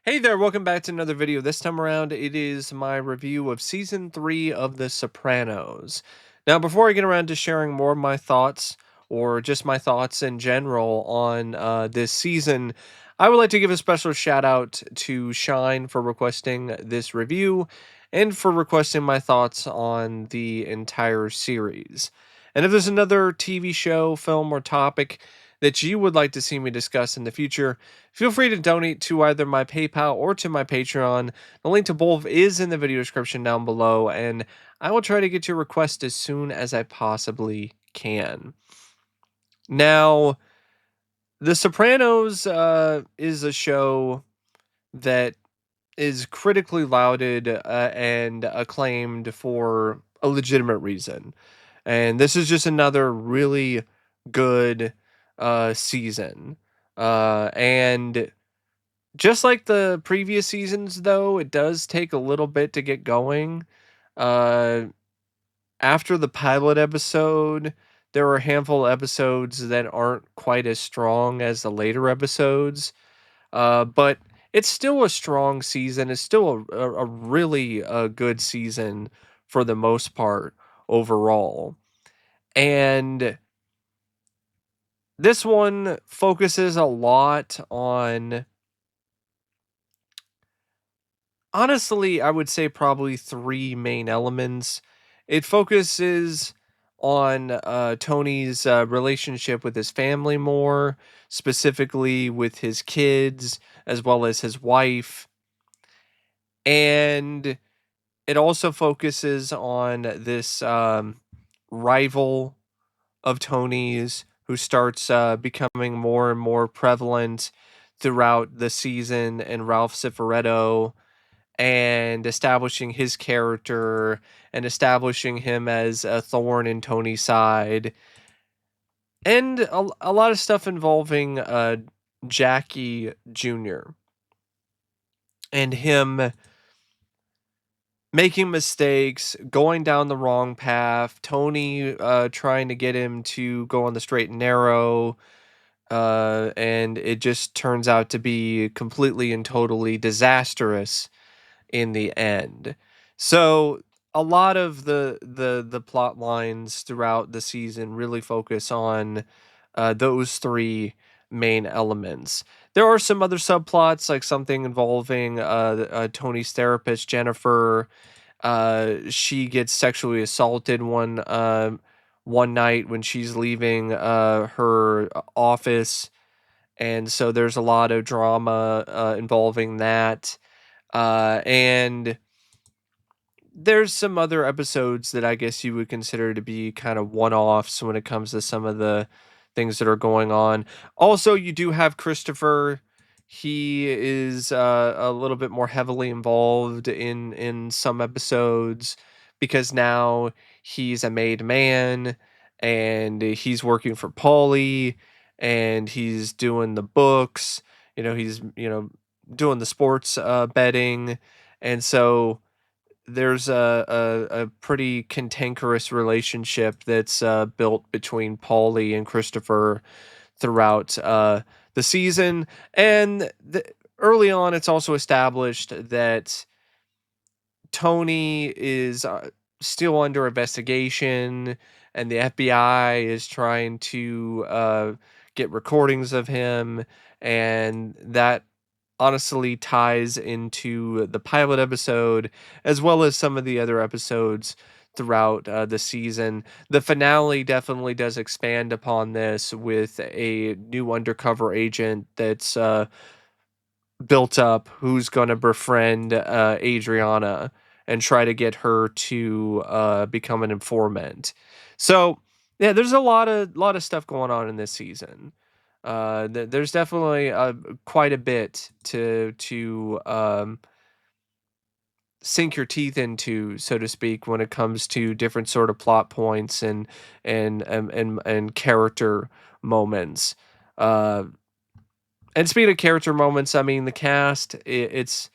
Hey there, welcome back to another video. This time around, it is my review of season 3 of The Sopranos. Now, before I get around to sharing more of my thoughts, or just my thoughts in general on this season, I would like to give a special shout out to Shine for requesting this review and for requesting my thoughts on the entire series. And if there's another TV show, film, or topic that you would like to see me discuss in the future, feel free to donate to either my PayPal or to my Patreon. The link to both is in the video description down below, and I will try to get your request as soon as I possibly can. Now, The Sopranos is a show that is critically lauded and acclaimed for a legitimate reason. And this is just another really good season. And just like the previous seasons, though, it does take a little bit to get going. Uh, After the pilot episode, there are a handful of episodes that aren't quite as strong as the later episodes. But it's still a strong season. It's still a really good season for the most part overall. And this one focuses a lot on, honestly, I would say probably three main elements. It focuses on Tony's relationship with his family more, specifically with his kids, as well as his wife. And it also focuses on this rival of Tony's who starts becoming more and more prevalent throughout the season, and Ralph Cifaretto, and establishing his character and establishing him as a thorn in Tony's side, and a lot of stuff involving Jackie Jr. and him making mistakes, going down the wrong path, Tony trying to get him to go on the straight and narrow, and it just turns out to be completely and totally disastrous in the end. So a lot of the plot lines throughout the season really focus on those three main elements. There are some other subplots, like something involving Tony's therapist Jennifer. She gets sexually assaulted one night when she's leaving her office, and so there's a lot of drama involving that. And there's some other episodes that I guess you would consider to be kind of one-offs when it comes to some of the things that are going on. Also, you do have Christopher. He is a little bit more heavily involved in some episodes because now he's a made man and he's working for Paulie, and he's doing the books. He's doing the sports betting, and so there's a pretty cantankerous relationship that's built between Paulie and Christopher throughout the season. And early on, it's also established that Tony is still under investigation, and the FBI is trying to get recordings of him, and that honestly ties into the pilot episode as well as some of the other episodes throughout the season. The finale definitely does expand upon this with a new undercover agent that's built up, who's going to befriend Adriana and try to get her to become an informant. So yeah, there's a lot of stuff going on in this season. There's definitely quite a bit to sink your teeth into, so to speak, when it comes to different sort of plot points and character moments. Uh, and speaking of character moments, I mean the cast, it's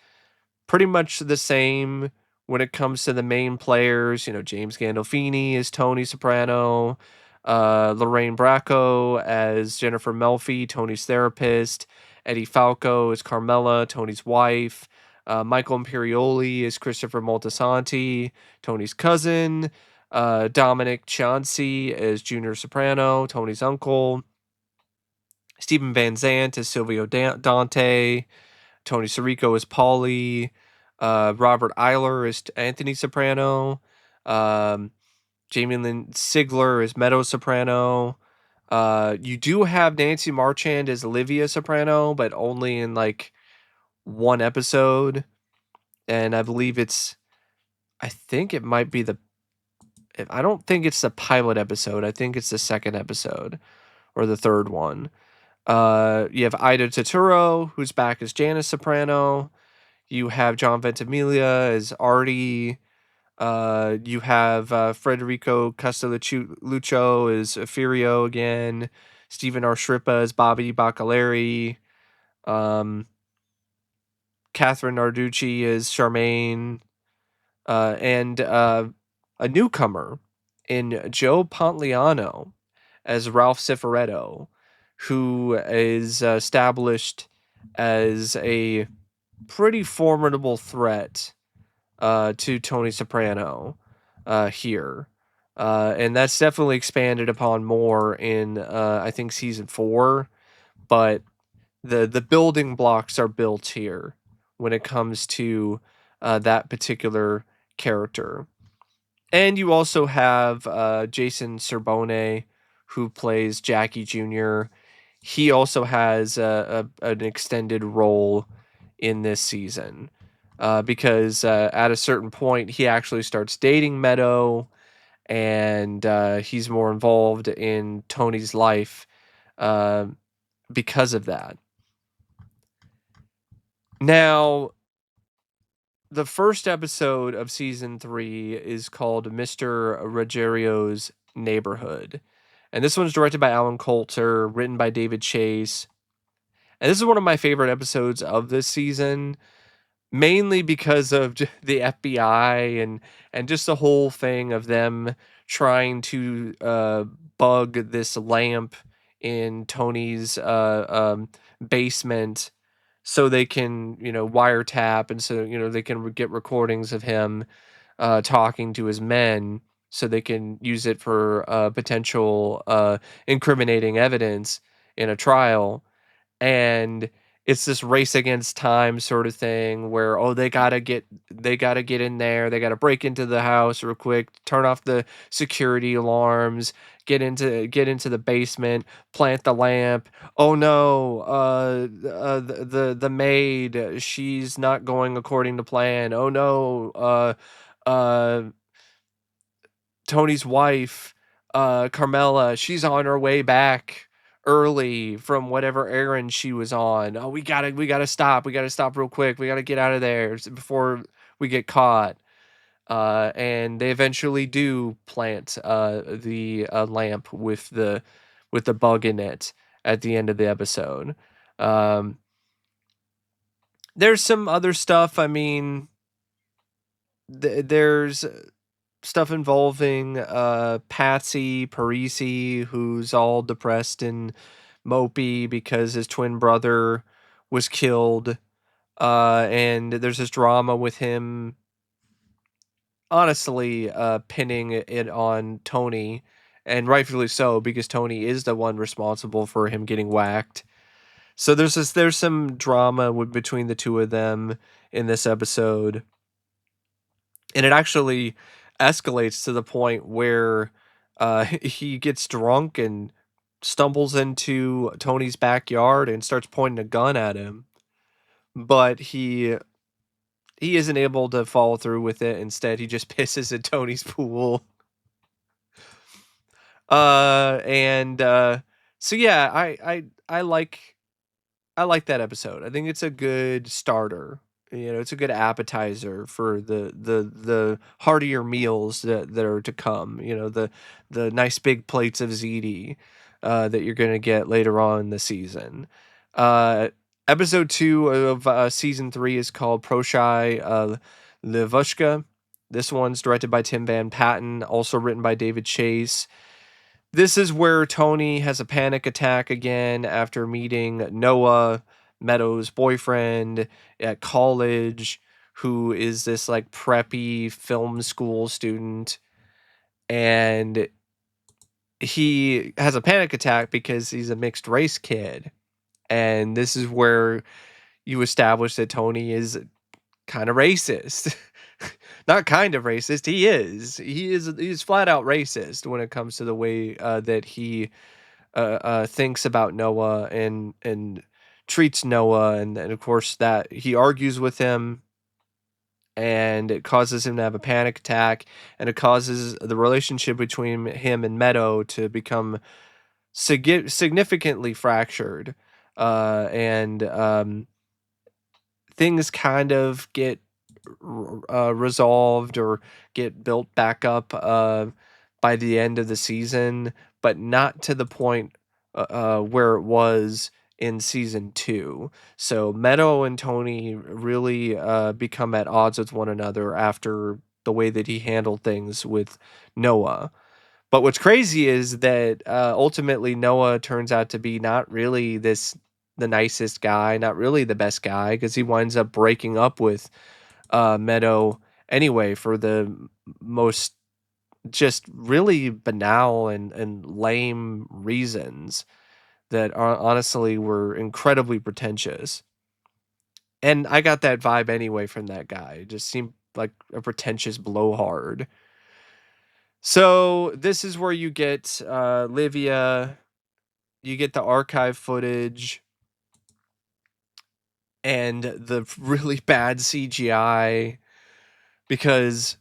pretty much the same when it comes to the main players. James Gandolfini as Tony Soprano, Lorraine Bracco as Jennifer Melfi, Tony's therapist, Eddie Falco is Carmela, Tony's wife. Michael Imperioli is Christopher Moltisanti, Tony's cousin. Dominic Chauncey is Junior Soprano, Tony's uncle. Stephen Van Zandt is Silvio Dante. Tony Sirico is Paulie. Robert Eiler is Anthony Soprano. Um, Jamie-Lynn Sigler is Meadow Soprano. You do have Nancy Marchand as Olivia Soprano, but only in like one episode. And I think it might be I don't think it's the pilot episode. I think it's the second episode or the third one. You have Ida Turturro, who's back as Janice Soprano. You have John Ventimiglia as Artie. You have Federico Castelluccio as Furio again. Stephen R. Shrippa as Bobby Bacalari. Um, Catherine Narducci as Charmaine. And a newcomer in Joe Pontliano as Ralph Cifaretto, who is established as a pretty formidable threat to Tony Soprano here. And that's definitely expanded upon more in, I think, season 4. But the building blocks are built here when it comes to that particular character. And you also have Jason Serbone, who plays Jackie Jr. He also has an extended role in this season because at a certain point, he actually starts dating Meadow, and he's more involved in Tony's life uh, because of that. Now, the first episode of season 3 is called Mr. Ruggerio's Neighborhood. And this one's directed by Alan Coulter, written by David Chase. And this is one of my favorite episodes of this season, mainly because of the FBI and just the whole thing of them trying to bug this lamp in Tony's basement so they can, wiretap, and so, they can get recordings of him talking to his men so they can use it for potential incriminating evidence in a trial. And it's this race against time sort of thing where, oh, they gotta get in there, they gotta break into the house real quick, turn off the security alarms, get into the basement, plant the lamp. Oh no, the maid, she's not going according to plan. Oh no, uh Tony's wife, Carmela, she's on her way back early from whatever errand she was on. Oh, we gotta stop. We gotta stop real quick. We gotta get out of there before we get caught. And they eventually do plant the lamp with the bug in it at the end of the episode. Um, there's some other stuff. I mean, there's stuff involving Patsy Parisi, who's all depressed and mopey because his twin brother was killed. And there's this drama with him, honestly, pinning it on Tony, and rightfully so, because Tony is the one responsible for him getting whacked. So there's some drama between the two of them in this episode, and it actually escalates to the point where he gets drunk and stumbles into Tony's backyard and starts pointing a gun at him, but he isn't able to follow through with it. Instead, he just pisses at Tony's pool. And so yeah, I like that episode. I think it's a good starter. It's a good appetizer for the heartier meals that are to come. The nice big plates of ziti that you're gonna get later on in the season. Uh, Episode 2 of season 3 is called Proshai Levushka. This one's directed by Tim Van Patten, also written by David Chase. This is where Tony has a panic attack again after meeting Noah, Meadows' boyfriend at college, who is this like preppy film school student, and he has a panic attack because he's a mixed race kid. And this is where you establish that Tony is kind of racist. Not kind of racist, he is. He's flat out racist when it comes to the way that he thinks about Noah and treats Noah, and of course that he argues with him, and it causes him to have a panic attack, and it causes the relationship between him and Meadow to become significantly fractured, and things kind of get resolved or get built back up by the end of the season, but not to the point where it was in season two. So Meadow and Tony really become at odds with one another after the way that he handled things with Noah. But what's crazy is that ultimately Noah turns out to be not really the nicest guy, not really the best guy, because he winds up breaking up with Meadow anyway for the most just really banal and lame reasons that are honestly were incredibly pretentious. And I got that vibe anyway from that guy. It just seemed like a pretentious blowhard. So this is where you get Livia, you get the archive footage and the really bad CGI because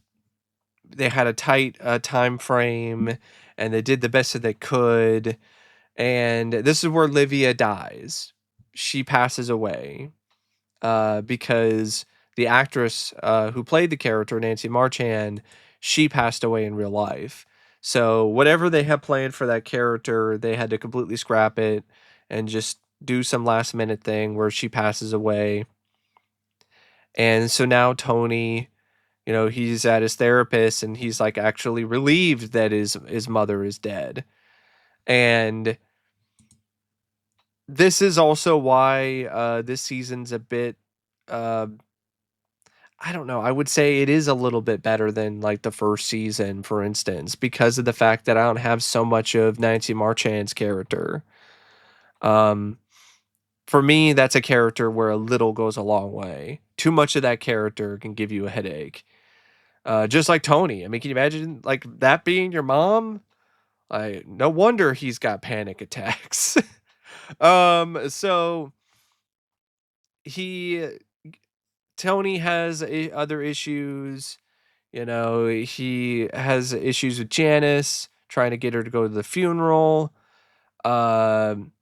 they had a tight time frame and they did the best that they could. And this is where Livia dies. She passes away because the actress who played the character, Nancy Marchand, she passed away in real life. So whatever they had planned for that character, they had to completely scrap it and just do some last minute thing where she passes away. And so now Tony, he's at his therapist and he's like actually relieved that his mother is dead. And this is also why this season's a bit uh, I don't know. I would say it is a little bit better than like the first season, for instance, because of the fact that I don't have so much of Nancy Marchand's character. Um, for me, that's a character where a little goes a long way. Too much of that character can give you a headache. Just like Tony. I mean, can you imagine like that being your mom? No wonder he's got panic attacks. So he Tony has other issues. He has issues with Janice, trying to get her to go to the funeral. Um,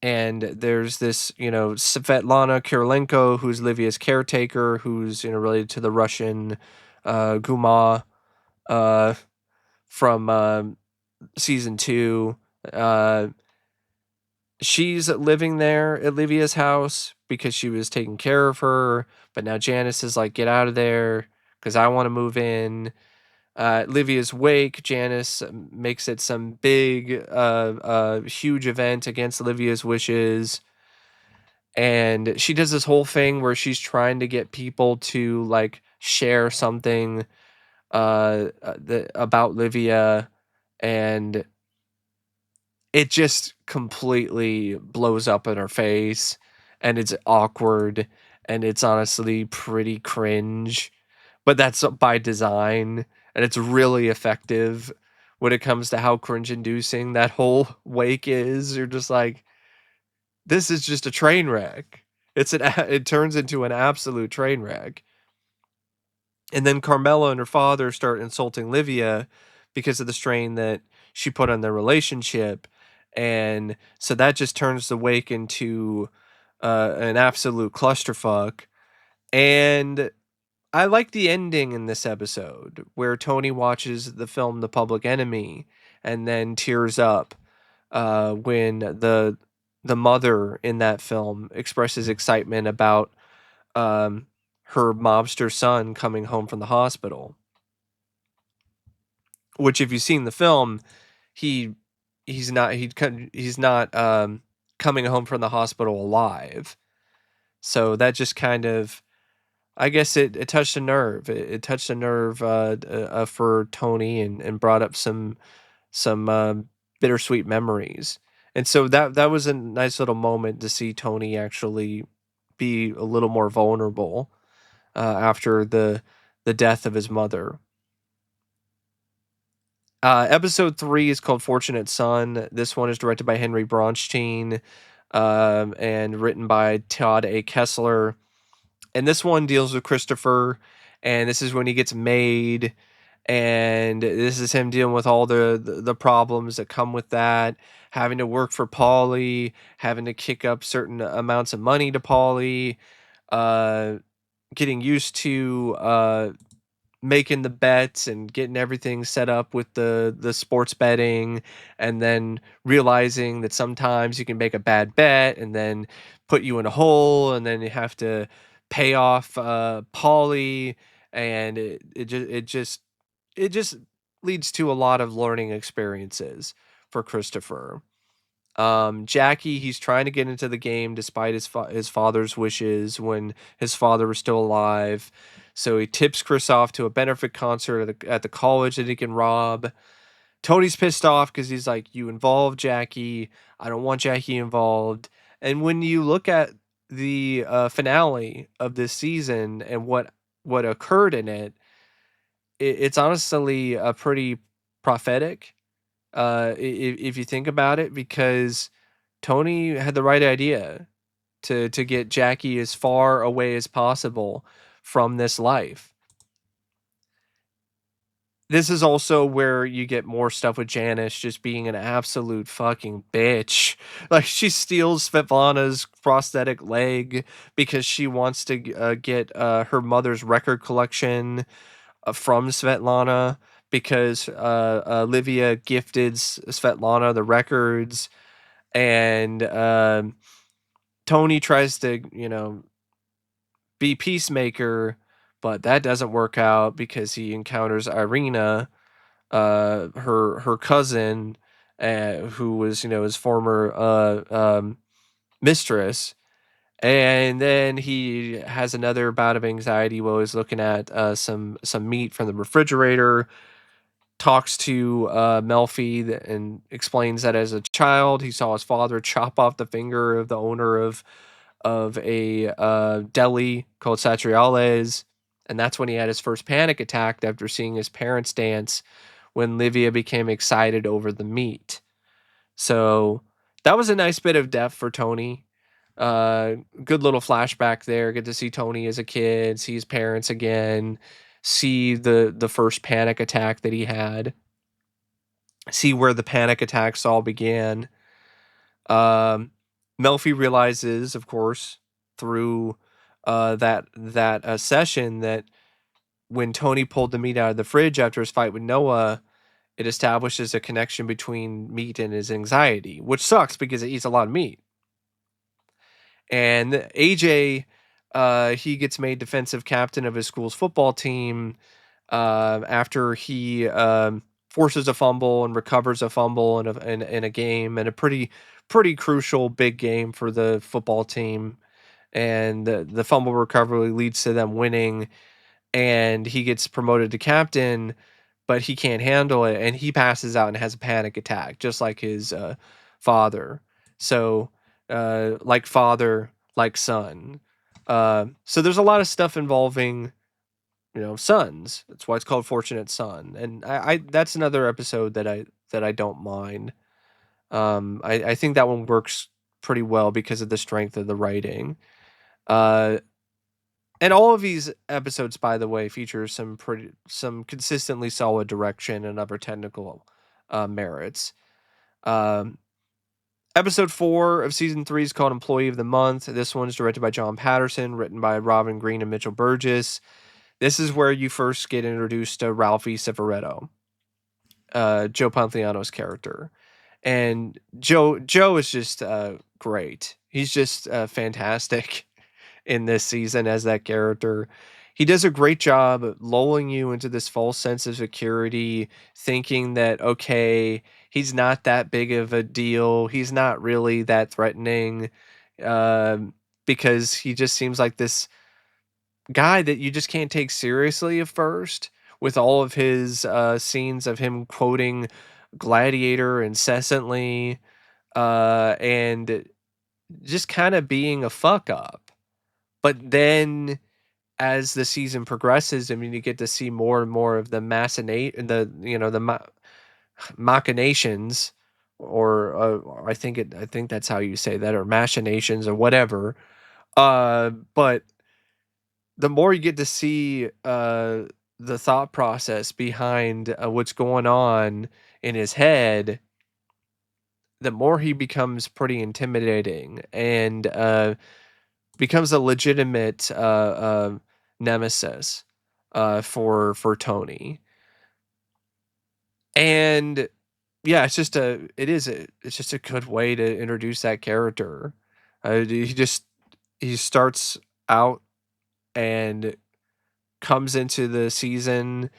and there's this, Svetlana Kirilenko, who's Livia's caretaker, who's, related to the Russian Guma uh, from season two. Uh, she's living there at Livia's house because she was taking care of her. But now Janice is like, get out of there because I want to move in. Livia's wake, Janice makes it some big, huge event against Livia's wishes. And she does this whole thing where she's trying to get people to like share something about Livia, and it just completely blows up in her face, and it's awkward, and it's honestly pretty cringe, but that's by design, and it's really effective when it comes to how cringe inducing that whole wake is. You're just like, this is just a train wreck. It turns into an absolute train wreck. And then Carmela and her father start insulting Livia because of the strain that she put on their relationship. And so that just turns the wake into an absolute clusterfuck. And I like the ending in this episode where Tony watches the film The Public Enemy and then tears up when the mother in that film expresses excitement about um, her mobster son coming home from the hospital. Which, if you've seen the film, he he's not coming home from the hospital alive. So that just kind of, I guess it touched a nerve. It touched a nerve for Tony, and brought up some bittersweet memories. And so that was a nice little moment to see Tony actually be a little more vulnerable after the death of his mother. Episode 3 is called Fortunate Son. This one is directed by Henry Bronstein, and written by Todd A. Kessler. And this one deals with Christopher, and this is when he gets made, and this is him dealing with all the problems that come with that, having to work for Paulie, having to kick up certain amounts of money to Paulie, uh, getting used to making the bets and getting everything set up with the sports betting, and then realizing that sometimes you can make a bad bet and then put you in a hole, and then you have to pay off Paulie, and it just leads to a lot of learning experiences for Christopher. Jackie, he's trying to get into the game despite his father's wishes when his father was still alive. So he tips Chris off to a benefit concert at the college that he can rob. Tony's pissed off because he's like, "You involved Jackie. I don't want Jackie involved." And when you look at the finale of this season and what occurred in it, it's honestly a pretty prophetic. If you think about it, because Tony had the right idea to get Jackie as far away as possible from this life. This is also where you get more stuff with Janice just being an absolute fucking bitch. Like, she steals Svetlana's prosthetic leg because she wants to get her mother's record collection from Svetlana, because Olivia gifted Svetlana the records, and Tony tries to, be peacemaker, but that doesn't work out because he encounters Irina, her cousin, who was, his former mistress. And then he has another bout of anxiety while he's looking at some meat from the refrigerator. Talks to Melfi and explains that as a child he saw his father chop off the finger of the owner of a deli called Satriale's, and that's when he had his first panic attack after seeing his parents dance when Livia became excited over the meat. So that was a nice bit of depth for Tony. Good little flashback there. Get to see Tony as a kid, see his parents again, see the first panic attack that he had, see where the panic attacks all began. Um, Melfi realizes, of course, through that session, that when Tony pulled the meat out of the fridge after his fight with Noah, it establishes a connection between meat and his anxiety, which sucks because he eats a lot of meat. And AJ, he gets made defensive captain of his school's football team after he forces a fumble and recovers a fumble in a game, and a pretty crucial big game for the football team. And the fumble recovery leads to them winning, and he gets promoted to captain, but he can't handle it, and he passes out and has a panic attack, just like his father. So, like father, like son. So there's a lot of stuff involving, sons. That's why it's called Fortunate Son, and I that's another episode that I don't mind. I think that one works pretty well because of the strength of the writing. Uh, and all of these episodes, by the way, feature some consistently solid direction and other technical merits. Um, Episode 4 of season 3 is called Employee of the Month. This one's directed by John Patterson, written by Robin Green and Mitchell Burgess. This is where you first get introduced to Ralphie Cifaretto, Joe Pantoliano's character. And Joe is just great. He's just fantastic in this season as that character. He does a great job lulling you into this false sense of security, thinking that, okay, He's not that big of a deal. He's not really that threatening, um, because he just seems like this guy that you just can't take seriously at first, with all of his scenes of him quoting Gladiator incessantly, and just kind of being a fuck up. But then as the season progresses, I mean, you get to see more and more of the machinations, or I think that's how you say that, or machinations, or whatever. But the more you get to see the thought process behind what's going on in his head, the more he becomes pretty intimidating, and becomes a legitimate nemesis for Tony. And yeah, it's just a good way to introduce that character. He starts out and comes into the season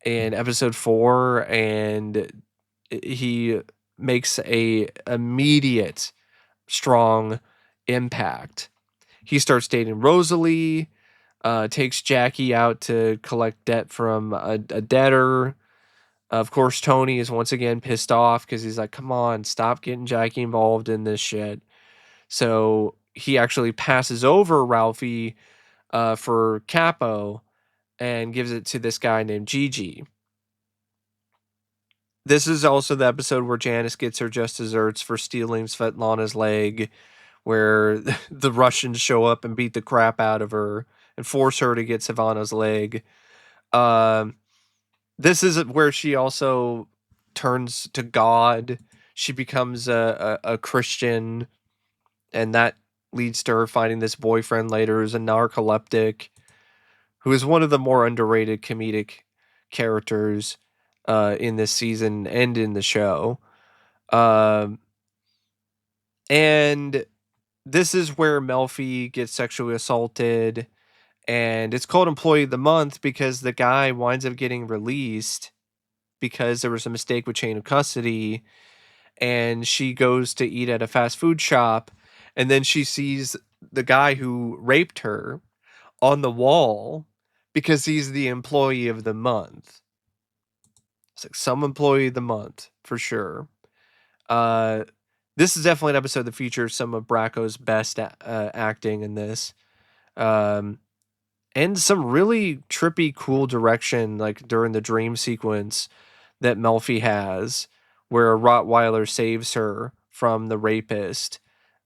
in episode 4, and he makes a immediate strong impact. He starts dating Rosalie, takes Jackie out to collect debt from a debtor. Of course, Tony is once again pissed off because he's like, come on, stop getting Jackie involved in this shit. So he actually passes over Ralphie for Capo and gives it to this guy named Gigi. This is also the episode where Janice gets her just desserts for stealing Svetlana's leg, where the Russians show up and beat the crap out of her and force her to get Savannah's leg. Um, this is where she also turns to God. She becomes a Christian, and that leads to her finding this boyfriend later who's a narcoleptic, who is one of the more underrated comedic characters in this season and in the show. Um, and this is where Melfi gets sexually assaulted, and it's called Employee of the Month because the guy winds up getting released because there was a mistake with chain of custody, and she goes to eat at a fast food shop, and then she sees the guy who raped her on the wall because he's the employee of the month. It's like some employee of the month for sure. Uh, this is definitely an episode that features some of Bracco's best acting in this. Um, and some really trippy, cool direction, like during the dream sequence that Melfi has, where a Rottweiler saves her from the rapist,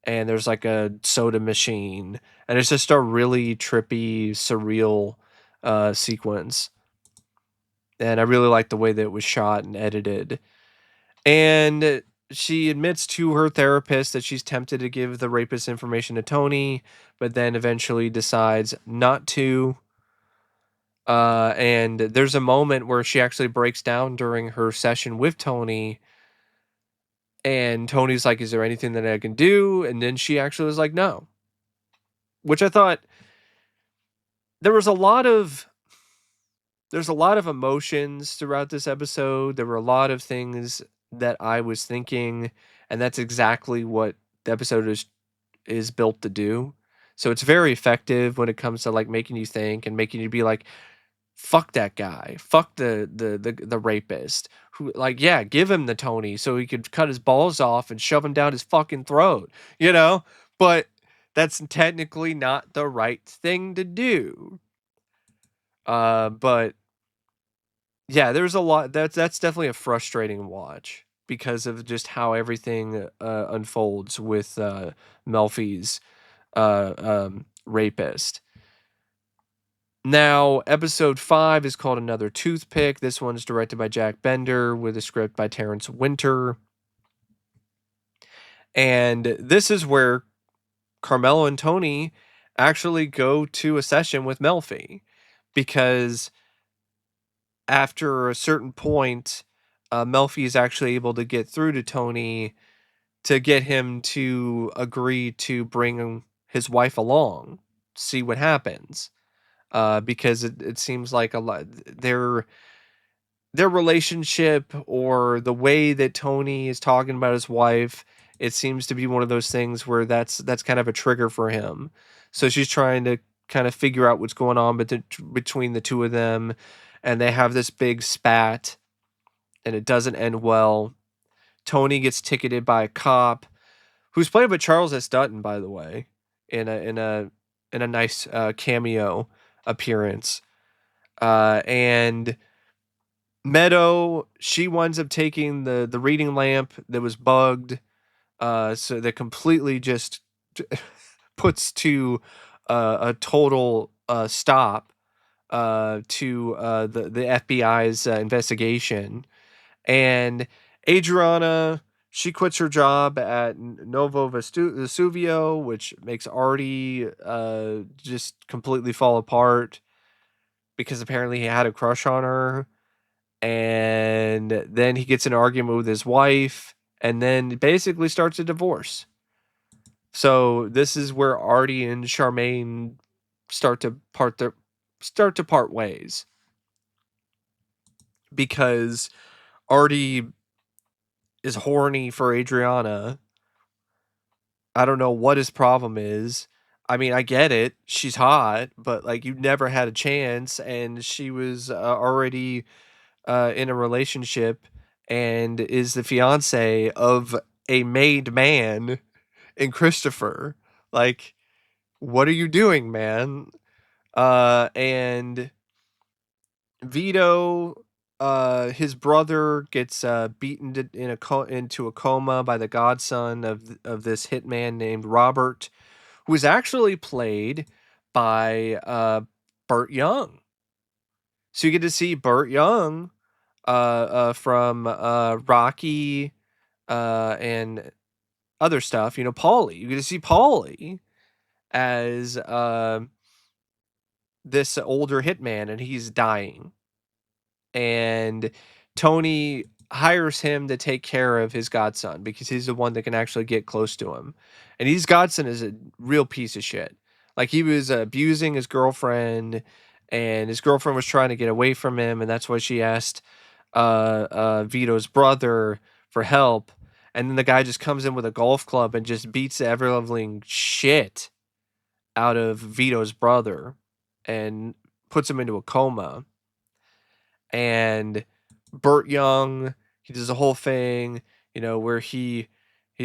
and there's like a soda machine, and it's just a really trippy, surreal sequence. And I really like the way that it was shot and edited. And she admits to her therapist that she's tempted to give the rapist information to Tony, but then eventually decides not to. And there's a moment where she actually breaks down during her session with Tony, and Tony's like, "Is there anything that I can do?" And then she actually was like, "No," which I thought there was a lot of there's a lot of emotions throughout this episode. There were a lot of things that I was thinking, and that's exactly what the episode is built to do. So it's very effective when it comes to like making you think and making you be like, fuck that guy, fuck the rapist, who, like, yeah, give him the Tony so he could cut his balls off and shove him down his fucking throat, you know? But that's technically not the right thing to do. But yeah, there's a lot that's definitely a frustrating watch because of just how everything unfolds with Melfi's rapist. Now, episode 5 is called Another Toothpick. This one's directed by Jack Bender with a script by Terrence Winter. And this is where Carmelo and Tony actually go to a session with Melfi, because after a certain point, Melfi is actually able to get through to Tony to get him to agree to bring his wife along, see what happens. Because it seems like a lot their relationship or the way that Tony is talking about his wife, it seems to be one of those things where that's kind of a trigger for him. So she's trying to kind of figure out what's going on between the two of them, and they have this big spat, and it doesn't end well. Tony gets ticketed by a cop who's played by Charles S. Dutton, by the way, in a nice cameo appearance. And Meadow, she winds up taking the reading lamp that was bugged, so that completely just puts to a total stop to the FBI's investigation. And Adriana, she quits her job at Novo Vesuvio, which makes Artie just completely fall apart because apparently he had a crush on her. And then he gets in an argument with his wife and then basically starts a divorce. So this is where Artie and Charmaine start to part ways because Artie is horny for Adriana. I don't know what his problem is. I mean, I get it. She's hot, but like you never had a chance, and she was already in a relationship and is the fiance of a made man in Christopher. Like, what are you doing, man? And Vito, his brother gets beaten into a coma by the godson of this hitman named Robert, who is actually played by Burt Young. So you get to see Burt Young from Rocky and other stuff. You know, Paulie. You get to see Paulie as this older hitman, and he's dying. And Tony hires him to take care of his godson because he's the one that can actually get close to him. And his godson is a real piece of shit. Like he was abusing his girlfriend, and his girlfriend was trying to get away from him, and that's why she asked Vito's brother for help. And then the guy just comes in with a golf club and just beats the ever loving shit out of Vito's brother and puts him into a coma. And Burt Young, he does the whole thing, where he's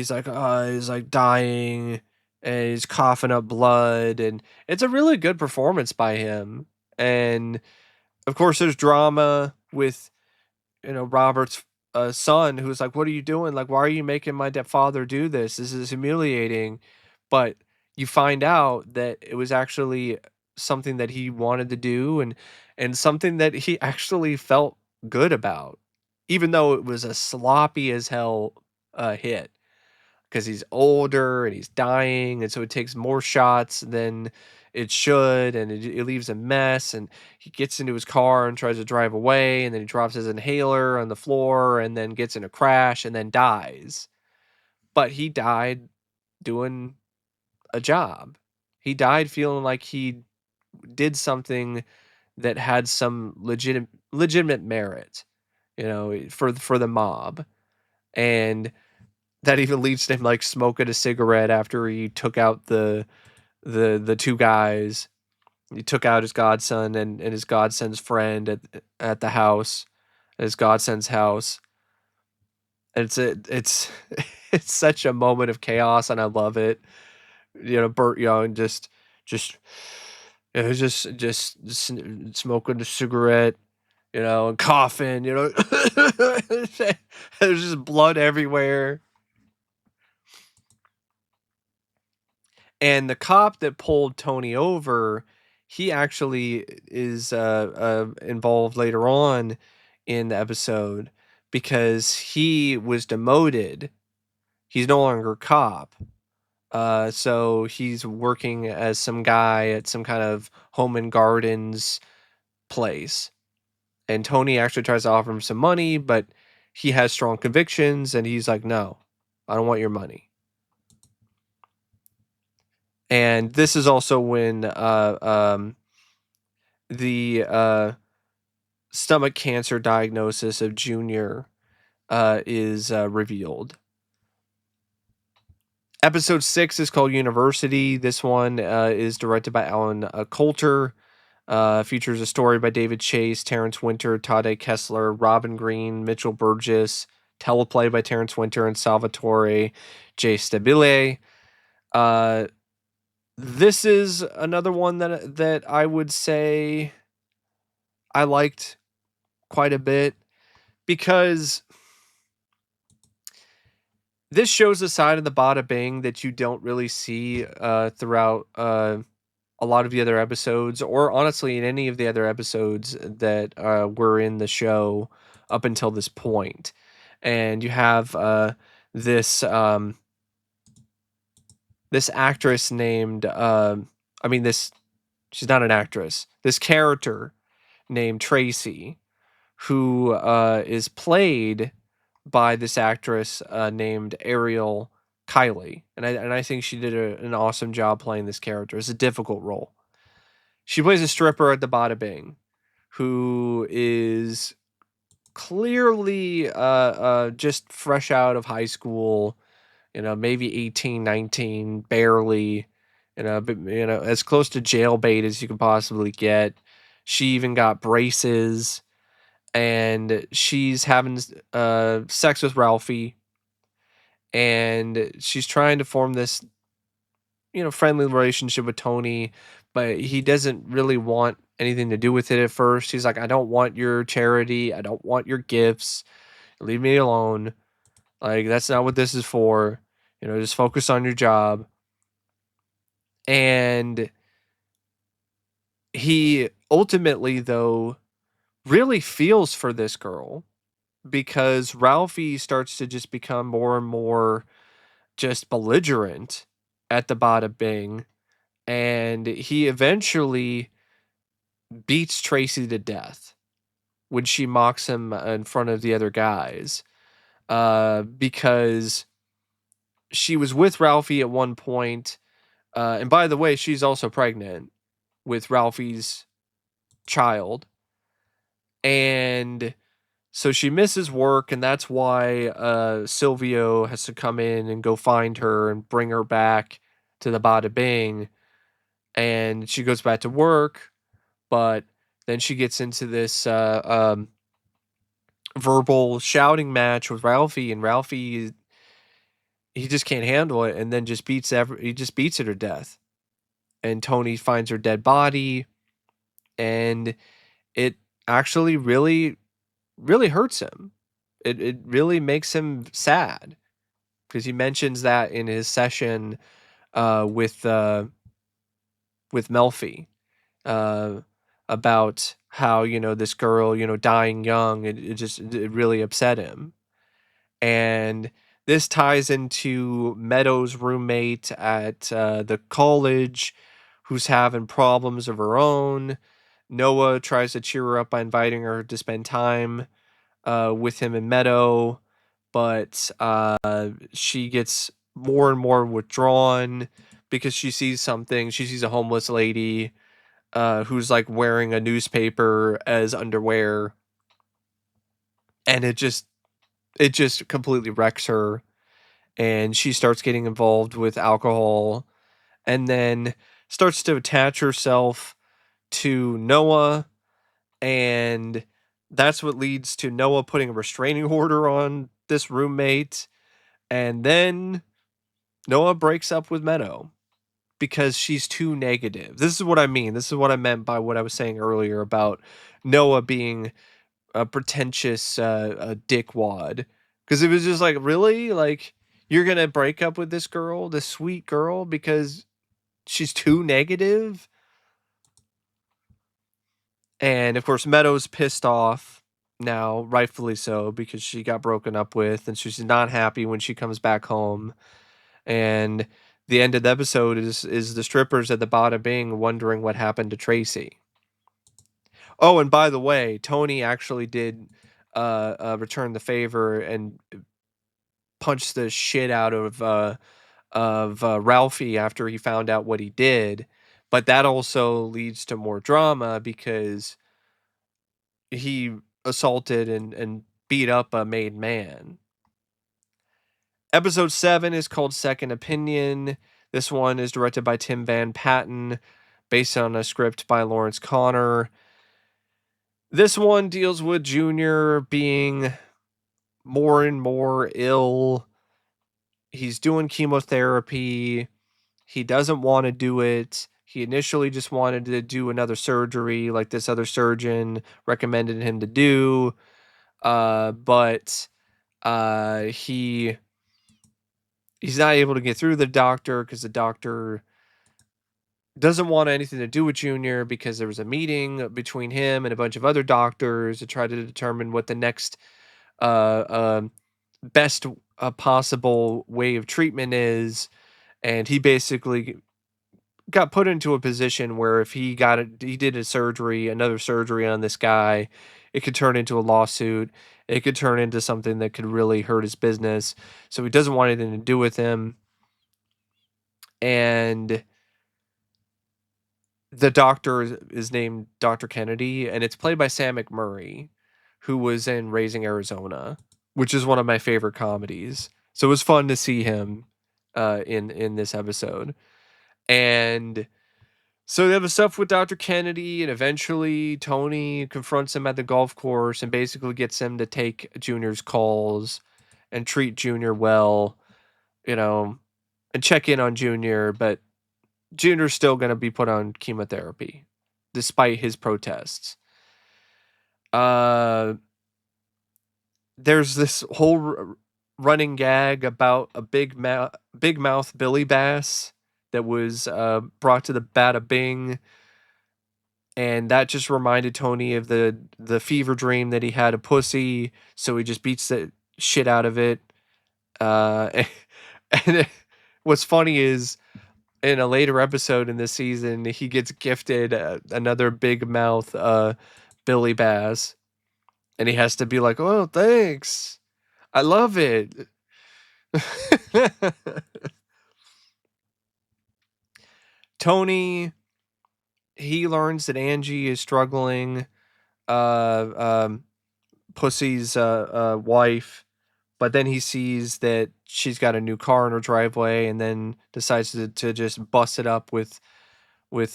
like, he's like dying and he's coughing up blood, and it's a really good performance by him. And of course, there's drama with Robert's son, who's like, "What are you doing? Like, why are you making my father do this? This is humiliating." But you find out that it was actually something that he wanted to do, and something that he actually felt good about, even though it was a sloppy as hell hit because he's older and he's dying, and so it takes more shots than it should, and it leaves a mess. And he gets into his car and tries to drive away, and then he drops his inhaler on the floor and then gets in a crash and then dies. But he died doing a job. He died feeling like he did something that had some legitimate merit, for the mob. And that even leads to him like smoking a cigarette after he took out the two guys. He took out his godson and his godson's friend at the house, at his godson's house. And it's it's such a moment of chaos, and I love it. Burt Young just smoking a cigarette, and coughing, there's just blood everywhere. And the cop that pulled Tony over, he actually is involved later on in the episode because he was demoted. He's no longer a cop. So he's working as some guy at some kind of home and gardens place. And Tony actually tries to offer him some money, but he has strong convictions, and he's like, "No, I don't want your money." And this is also when the stomach cancer diagnosis of Junior is revealed. Episode 6 is called University. This one is directed by Alan Coulter. Features a story by David Chase, Terrence Winter, Todd A. Kessler, Robin Green, Mitchell Burgess. Teleplay by Terrence Winter and Salvatore J. Stabile. Uh, this is another one that I would say I liked quite a bit because this shows a side of the Bada Bing that you don't really see throughout a lot of the other episodes, or honestly in any of the other episodes that were in the show up until this point. And you have this this actress named this she's not an actress. This character named Tracy, who is played by this actress named Ariel Kiley, and I think she did an awesome job playing this character. It's a difficult role. She plays a stripper at the Bada Bing, who is clearly just fresh out of high school, maybe 18, 19, barely, but, as close to jailbait as you can possibly get. She even got braces, and she's having sex with Ralphie, and she's trying to form this friendly relationship with Tony, but he doesn't really want anything to do with it at first. He's like, I don't want your charity. I don't want your gifts. Leave me alone. Like, that's not what this is for. Just focus on your job. And he ultimately, though, really feels for this girl because Ralphie starts to just become more and more just belligerent at the Bada Bing. And he eventually beats Tracy to death when she mocks him in front of the other guys, because she was with Ralphie at one point. And by the way, she's also pregnant with Ralphie's child. And so she misses work, and that's why Silvio has to come in and go find her and bring her back to the Bada Bing. And she goes back to work, but then she gets into this verbal shouting match with Ralphie, and Ralphie, he just can't handle it, and then he just beats her to death. And Tony finds her dead body, and it actually really, really hurts him. It really makes him sad because he mentions that in his session with Melfi, uh, about how this girl dying young. It really upset him. And this ties into Meadows' roommate at the college, who's having problems of her own. Noah tries to cheer her up by inviting her to spend time with him and Meadow, but she gets more and more withdrawn because she sees something. She sees a homeless lady who's like wearing a newspaper as underwear, and it just completely wrecks her, and she starts getting involved with alcohol, and then starts to attach herself to Noah, and that's what leads to Noah putting a restraining order on this roommate, and then Noah breaks up with Meadow because she's too negative. This is what I mean. This is what I meant by what I was saying earlier about Noah being a pretentious a dickwad, because it was just like, really, like, you're gonna break up with this girl, this sweet girl, because she's too negative. And of course Meadows pissed off now, rightfully so, because she got broken up with, and she's not happy when she comes back home. And the end of the episode is the strippers at the Bada Bing wondering what happened to Tracy. Oh, and by the way, Tony actually did return the favor and punched the shit out of Ralphie after he found out what he did. But that also leads to more drama because he assaulted and beat up a made man. Episode 7 is called Second Opinion. This one is directed by Tim Van Patten, based on a script by Lawrence Connor. This one deals with Junior being more and more ill. He's doing chemotherapy. He doesn't want to do it. He initially just wanted to do another surgery like this other surgeon recommended him to do. But he's not able to get through the doctor because the doctor doesn't want anything to do with Junior, because there was a meeting between him and a bunch of other doctors to try to determine what the next uh, um best possible way of treatment is. And he basically got put into a position where if he did a surgery, another surgery on this guy, it could turn into a lawsuit. It could turn into something that could really hurt his business. So he doesn't want anything to do with him. And the doctor is named Dr. Kennedy, and it's played by Sam McMurray, who was in Raising Arizona, which is one of my favorite comedies. So it was fun to see him in this episode. And so they have the stuff with Dr. Kennedy, and eventually Tony confronts him at the golf course and basically gets him to take Junior's calls and treat Junior well, you know, and check in on Junior, but Junior's still going to be put on chemotherapy despite his protests. Uh, there's this whole running gag about a big mouth Billy Bass that was brought to the Bada Bing, and that just reminded Tony of the fever dream that he had a pussy, so he just beats the shit out of it. And, what's funny is in a later episode in this season, he gets gifted another big mouth Billy Bass, and he has to be like, "Oh, thanks, I love it." Tony, he learns that Angie is struggling, uh, um, Pussy's wife, but then he sees that she's got a new car in her driveway, and then decides to just bust it up with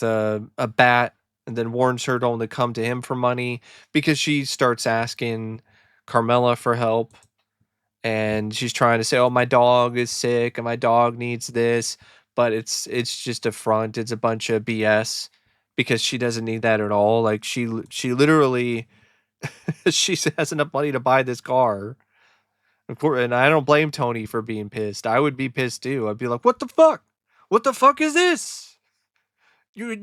a bat, and then warns her to only come to him for money, because she starts asking Carmela for help, and she's trying to say, "Oh, my dog is sick and my dog needs this," but it's just a front. It's a bunch of BS, because she doesn't need that at all. Like she literally she has enough money to buy this car. Of course, and I don't blame Tony for being pissed. I would be pissed too. I'd be like, "What the fuck? What the fuck is this? You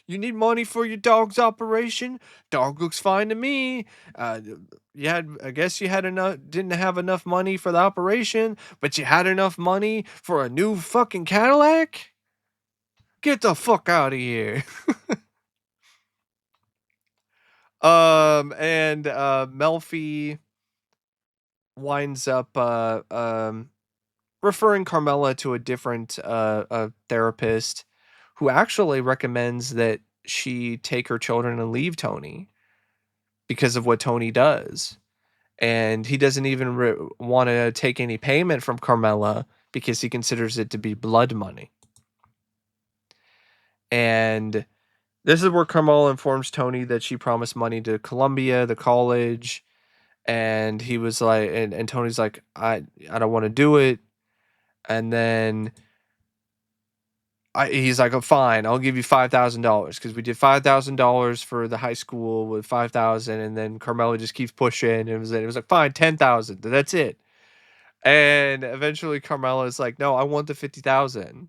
need money for your dog's operation? Dog looks fine to me. Uh, I guess you had enough, didn't have enough money for the operation, but you had enough money for a new fucking Cadillac? Get the fuck out of here." And Melfi winds up referring Carmela to a different therapist, who actually recommends that she take her children and leave Tony because of what Tony does. And he doesn't even want to take any payment from Carmela because he considers it to be blood money. And this is where Carmela informs Tony that she promised money to Columbia, the college. And he was like, and Tony's like, I don't want to do it. And then he's like, "Oh, fine, I'll give you $5,000," because we did $5,000 for the high school with 5,000, and then Carmela just keeps pushing. It was like, "Fine, 10,000. That's it." And eventually, Carmela is like, "No, I want the 50,000."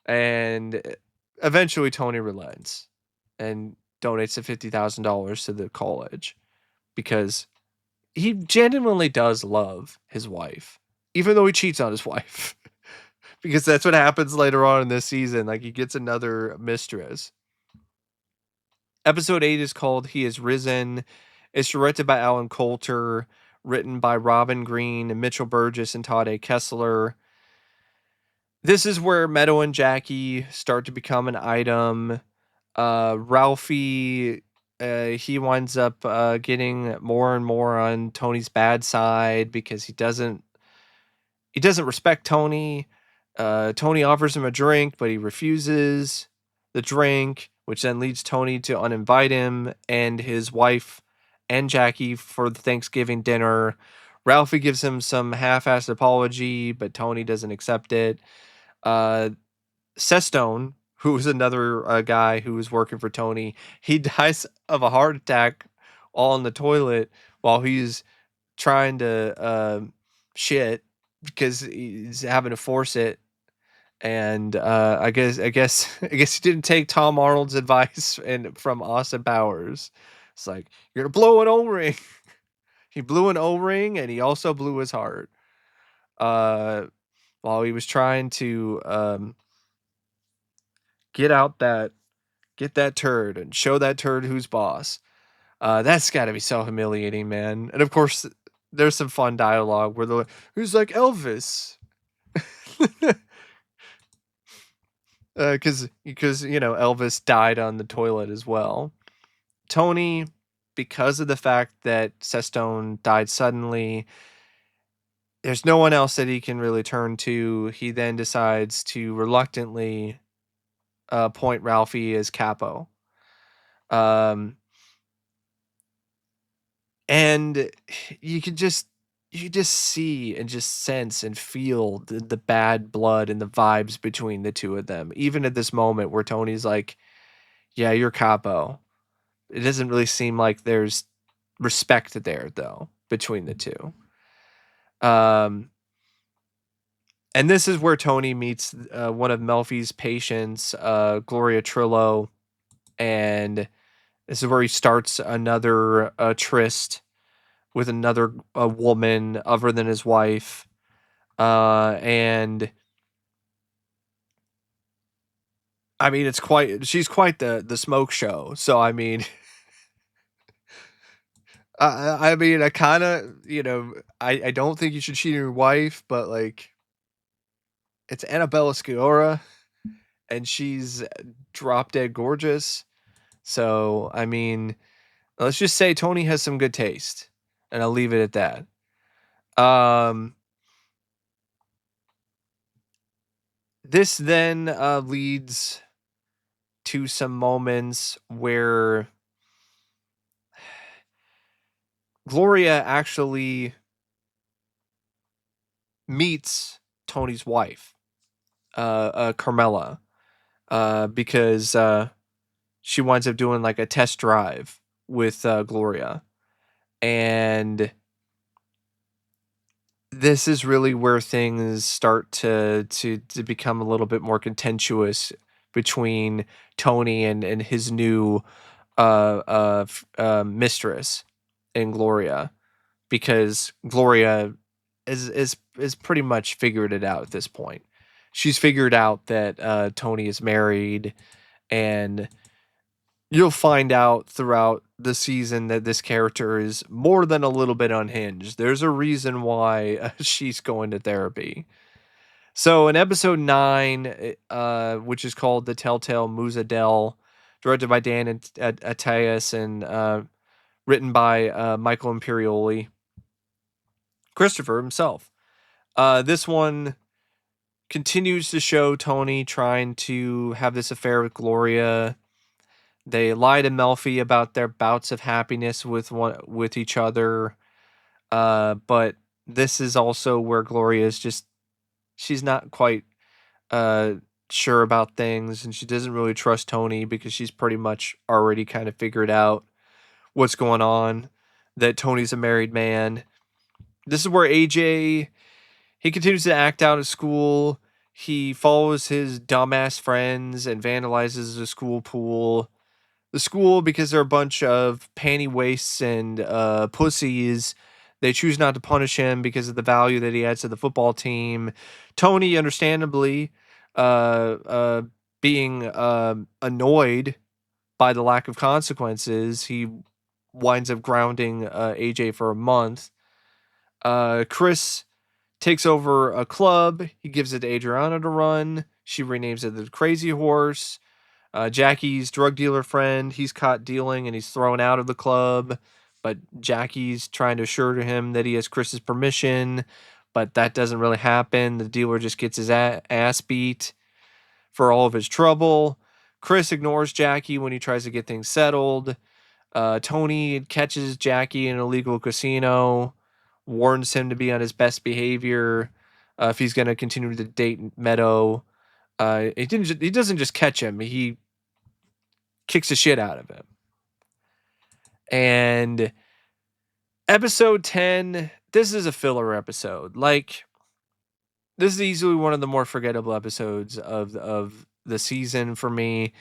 And eventually, Tony relents and donates the $50,000 to the college, because he genuinely does love his wife, even though he cheats on his wife. Because that's what happens later on in this season. Like, he gets another mistress. Episode 8 is called He Is Risen. It's directed by Alan Coulter, written by Robin Green, Mitchell Burgess, and Todd A. Kessler. This is where Meadow and Jackie start to become an item. Ralphie he winds up getting more and more on Tony's bad side because he doesn't respect Tony. Tony offers him a drink, but he refuses the drink, which then leads Tony to uninvite him and his wife and Jackie for the Thanksgiving dinner. Ralphie gives him some half-assed apology, but Tony doesn't accept it. Uh, Sestone, who was another guy who was working for Tony, he dies of a heart attack all in the toilet while he's trying to shit because he's having to force it. And I guess he didn't take Tom Arnold's advice and from Austin Powers. It's like, you're gonna blow an O-ring. He blew an O-ring and he also blew his heart. Uh, while he was trying to get out that get that turd and show that turd who's boss. That's got to be so humiliating, man. And of course, there's some fun dialogue where they're like, "Who's like Elvis?" Because Elvis died on the toilet as well. Tony, because of the fact that Sestone died suddenly, there's no one else that he can really turn to. He then decides to reluctantly appoint Ralphie as capo. Um, and you could just see and just sense and feel the bad blood and the vibes between the two of them. Even at this moment where Tony's like, "Yeah, you're capo." It doesn't really seem like there's respect there though between the two. Um, and this is where Tony meets one of Melfi's patients, Gloria Trillo, and this is where he starts another tryst with another woman other than his wife. And I mean, she's quite the smoke show. So I mean, I mean, I kind of, I don't think you should cheat on your wife, but like, it's Annabella Sciorra, and she's drop dead gorgeous. So I mean, let's just say Tony has some good taste, and I'll leave it at that. This then leads to some moments where Gloria actually meets Tony's wife, Carmela, because she winds up doing like a test drive with Gloria. And this is really where things start to become a little bit more contentious between Tony and his new mistress in Gloria, because Gloria is pretty much figured it out at this point. She's figured out that Tony is married, and you'll find out throughout the season that this character is more than a little bit unhinged. There's a reason why she's going to therapy. So in episode 9, which is called The Telltale Musadel, directed by Dan Attias and written by Michael Imperioli, Christopher himself. This one continues to show Tony trying to have this affair with Gloria. They lie to Melfi about their bouts of happiness with each other. But this is also where Gloria is just, she's not quite uh sure about things, and she doesn't really trust Tony because she's pretty much already kind of figured out what's going on, that Tony's a married man. This is where AJ, he continues to act out at school. He follows his dumbass friends and vandalizes the school pool. The school, because they're a bunch of panty wastes and pussies, they choose not to punish him because of the value that he adds to the football team. Tony, understandably, uh, uh, being annoyed by the lack of consequences, he winds up grounding AJ for a month. Chris takes over a club. He gives it to Adriana to run. She renames it the Crazy Horse. Jackie's drug dealer friend, he's caught dealing and he's thrown out of the club, but Jackie's trying to assure to him that he has Chris's permission, but that doesn't really happen. The dealer just gets his ass beat for all of his trouble. Chris ignores Jackie when he tries to get things settled. Tony catches Jackie in an illegal casino, warns him to be on his best behavior if he's going to continue to date Meadow. He doesn't just catch him; he kicks the shit out of him. And episode 10, this is a filler episode. Like, this is easily one of the more forgettable episodes of the season for me.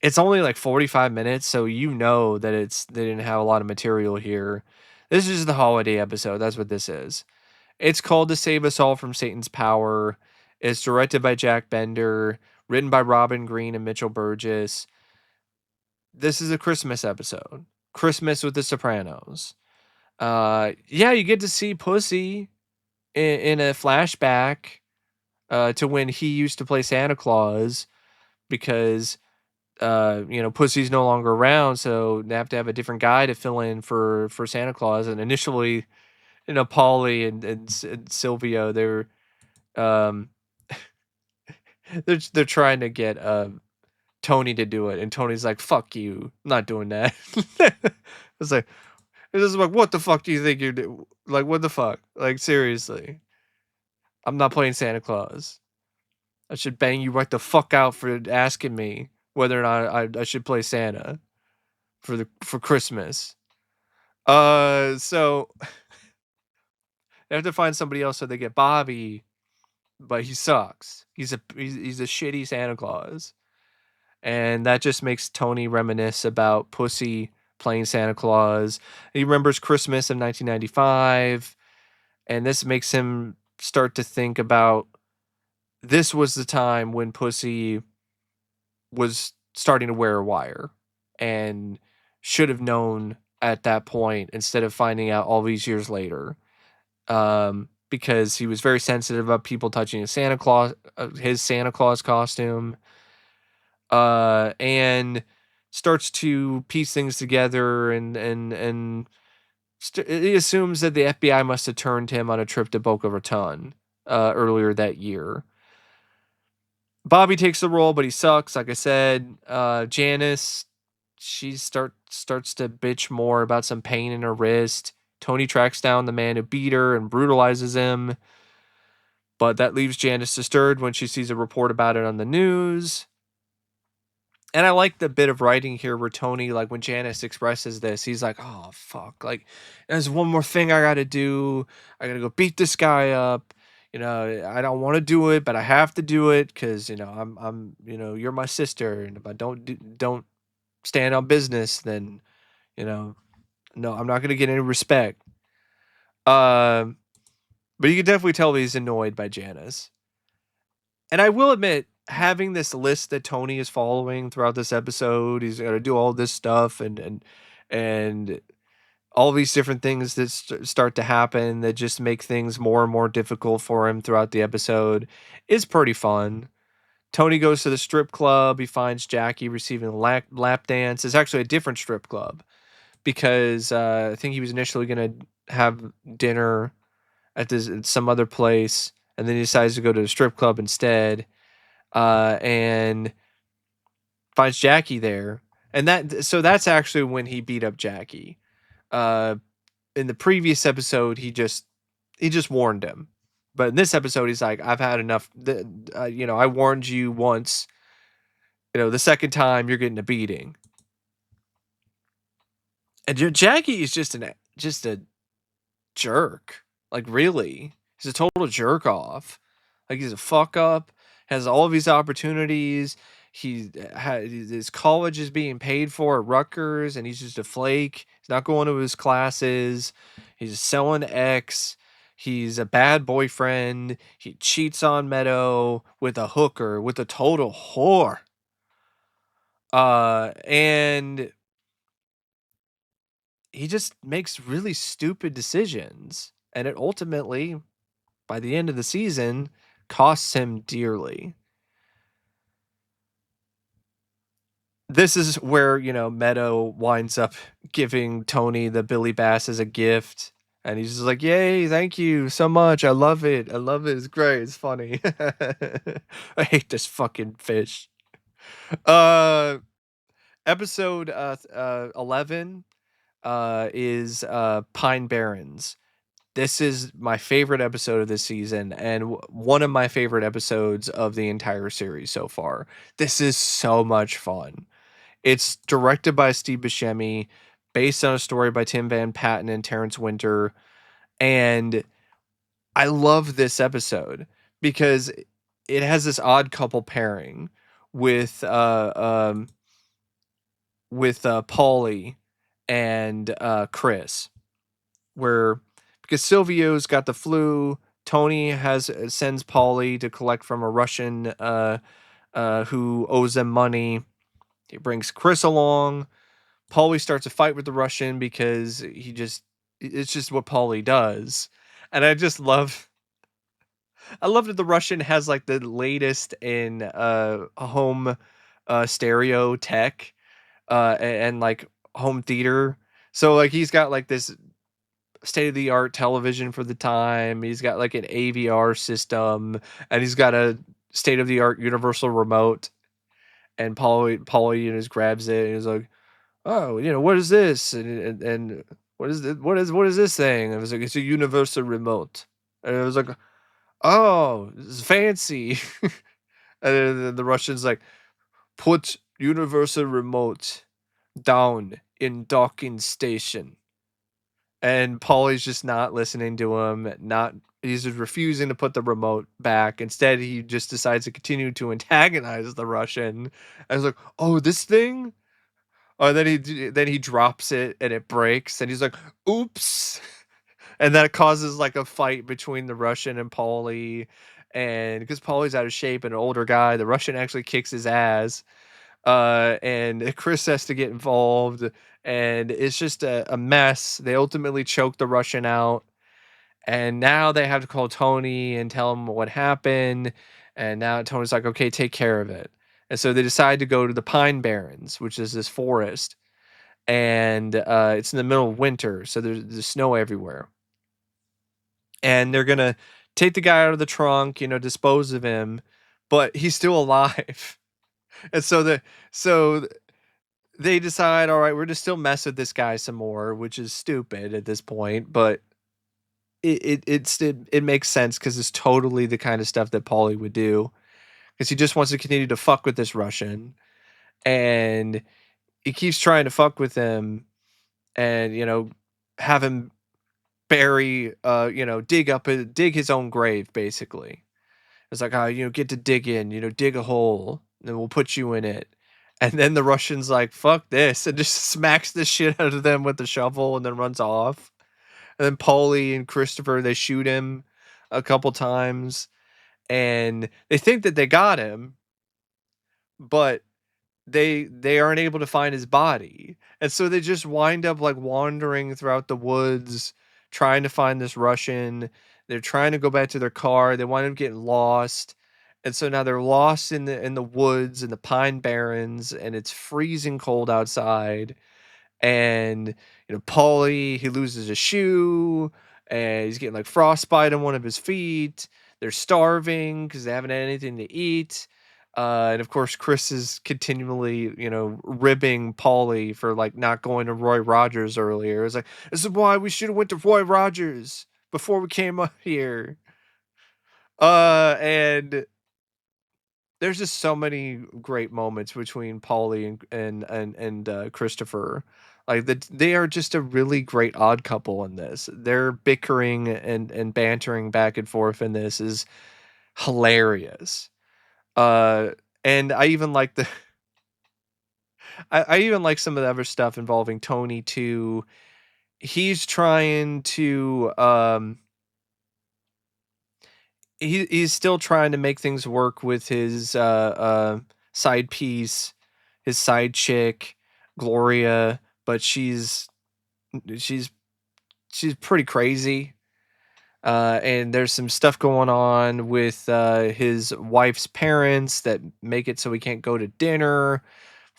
It's only like 45 minutes, so you know that they didn't have a lot of material here. This is the holiday episode. That's what this is. It's called To Save Us All from Satan's Power. It's directed by Jack Bender, written by Robin Green and Mitchell Burgess. This is a Christmas episode. Christmas with the Sopranos. Yeah, you get to see Pussy in a flashback to when he used to play Santa Claus because Pussy's no longer around, so they have to have a different guy to fill in for Santa Claus. And initially, Paulie and Silvio, um they're trying to get Tony to do it, and Tony's like, "Fuck you, I'm not doing that." It's like, what the fuck do you think you're doing? Like, what the fuck? Like, seriously, I'm not playing Santa Claus. I should bang you right the fuck out for asking me whether or not I should play Santa for Christmas. So they have to find somebody else, so they get Bobby, but he sucks. He's a shitty Santa Claus. And that just makes Tony reminisce about Pussy playing Santa Claus. He remembers Christmas of 1995, and this makes him start to think about this was the time when Pussy was starting to wear a wire and should have known at that point instead of finding out all these years later. Because he was very sensitive about people touching his Santa Claus costume, and starts to piece things together he assumes that the FBI must have turned him on a trip to Boca Raton earlier that year. Bobby takes the role, but he sucks. Like I said, Janice, she starts to bitch more about some pain in her wrist. Tony tracks down the man who beat her and brutalizes him, but that leaves Janice disturbed when she sees a report about it on the news. And I like the bit of writing here where Tony, like when Janice expresses this, he's like, "Oh fuck! Like, there's one more thing I got to do. I got to go beat this guy up. I don't want to do it, but I have to do it because you're my sister, and if I don't stand on business, then you know, no, I'm not gonna get any respect." Um, but you can definitely tell he's annoyed by Janice. And I will admit, having this list that Tony is following throughout this episode, he's got to do all this stuff and all these different things that start to happen that just make things more and more difficult for him throughout the episode is pretty fun. Tony goes to the strip club. He finds Jackie receiving a lap dance. It's actually a different strip club because I think he was initially going to have dinner at some other place, and then he decides to go to the strip club instead. And finds Jackie there. And that's actually when he beat up Jackie. Uh, in the previous episode, he just warned him, but in this episode, he's like, "I've had enough. I warned you once. The second time, you're getting a beating." And Jackie is just a jerk. Like, really, he's a total jerk off. Like, he's a fuck up. Has all of these opportunities. His college is being paid for at Rutgers, and he's just a flake. He's not going to his classes. He's selling X. He's a bad boyfriend. He cheats on Meadow with a hooker, with a total whore. And he just makes really stupid decisions, and it ultimately, by the end of the season, costs him dearly. this is where, Meadow winds up giving Tony the Billy Bass as a gift. And he's just like, yay, thank you so much. I love it. I love it. It's great. It's funny. I hate this fucking fish. Uh, episode 11 is Pine Barrens. This is my favorite episode of this season and one of my favorite episodes of the entire series so far. This is so much fun. It's directed by Steve Buscemi, based on a story by Tim Van Patten and Terrence Winter, and I love this episode because it has this odd couple pairing with Paulie and Chris, where because Silvio's got the flu, Tony has sends Paulie to collect from a Russian who owes them money. He brings Chris along. Paulie starts a fight with the Russian because it's just what Paulie does. And I love that the Russian has like the latest in home stereo tech and like home theater. So like he's got like this state of the art television for the time. He's got like an AVR system and he's got a state of the art universal remote. And Paulie just grabs it and he's like, oh, what is this? And what is this thing? And I was like, it's a universal remote. And I was like, oh, it's fancy. And then the Russian's like, put universal remote down in docking station. And Paulie's just not listening to him. He's just refusing to put the remote back. Instead, he just decides to continue to antagonize the Russian. I was like, oh, this thing. Oh, then he drops it and it breaks, and he's like, "Oops!" And that causes like a fight between the Russian and Paulie, and because Paulie's out of shape and an older guy, the Russian actually kicks his ass. And Chris has to get involved, and it's just a mess. They ultimately choke the Russian out, and now they have to call Tony and tell him what happened. And now Tony's like, "Okay, take care of it." And so they decide to go to the Pine Barrens, which is this forest and it's in the middle of winter, so there's snow everywhere. And they're gonna take the guy out of the trunk, dispose of him, but he's still alive. And so they decide, all right, we're to still mess with this guy some more, which is stupid at this point, but it makes sense because it's totally the kind of stuff that Paulie would do because he just wants to continue to fuck with this Russian, and he keeps trying to fuck with him, and have him bury dig his own grave basically. It's like, oh, get to dig in, dig a hole and then we'll put you in it. And then the Russian's like, fuck this, and just smacks the shit out of them with the shovel and then runs off. And then Paulie and Christopher, they shoot him a couple times and they think that they got him, but they aren't able to find his body. And so they just wind up like wandering throughout the woods trying to find this Russian. They're trying to go back to their car. They wind up getting lost. And so now they're lost in the woods in the Pine Barrens and it's freezing cold outside. And Paulie, he loses a shoe and he's getting like frostbite on one of his feet. They're starving because they haven't had anything to eat. And of course, Chris is continually, ribbing Paulie for like not going to Roy Rogers earlier. It's like, this is why we should have went to Roy Rogers before we came up here. And there's just so many great moments between Paulie and Christopher. Like they are just a really great odd couple in this. Their bickering and bantering back and forth in this is hilarious. Uh, and I even like I even like some of the other stuff involving Tony too. He's trying to he's still trying to make things work with his side piece, his side chick, Gloria, but she's she's pretty crazy. And there's some stuff going on with his wife's parents that make it so he can't go to dinner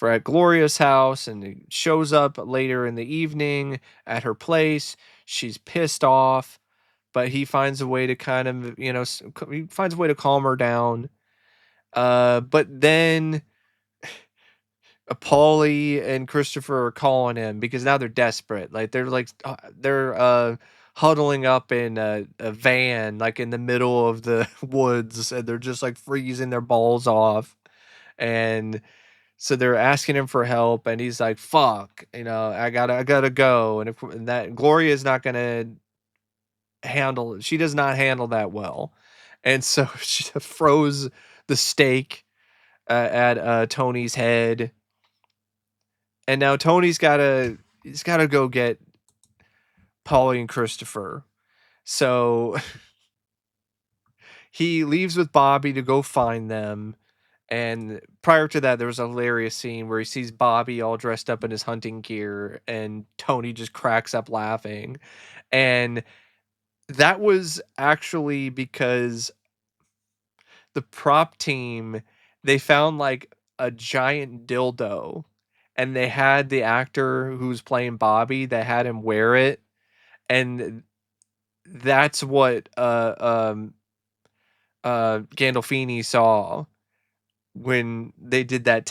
for at Gloria's house, and he shows up later in the evening at her place. She's pissed off, but he finds a way to kind of, he finds a way to calm her down. But then Paulie and Christopher are calling him because now they're desperate. Like they're huddling up in a van, like in the middle of the woods, and they're just like freezing their balls off. And so they're asking him for help, and he's like, "Fuck, I gotta go." And that Gloria is not gonna handle. She does not handle that well, and so she throws the stake at Tony's head, and now he's gotta go get Polly and Christopher. So he leaves with Bobby to go find them. And prior to that, there was a hilarious scene where he sees Bobby all dressed up in his hunting gear, and Tony just cracks up laughing. And that was actually because the prop team, they found like a giant dildo, and they had the actor who's playing Bobby, they had him wear it, and that's what Gandolfini saw when they did that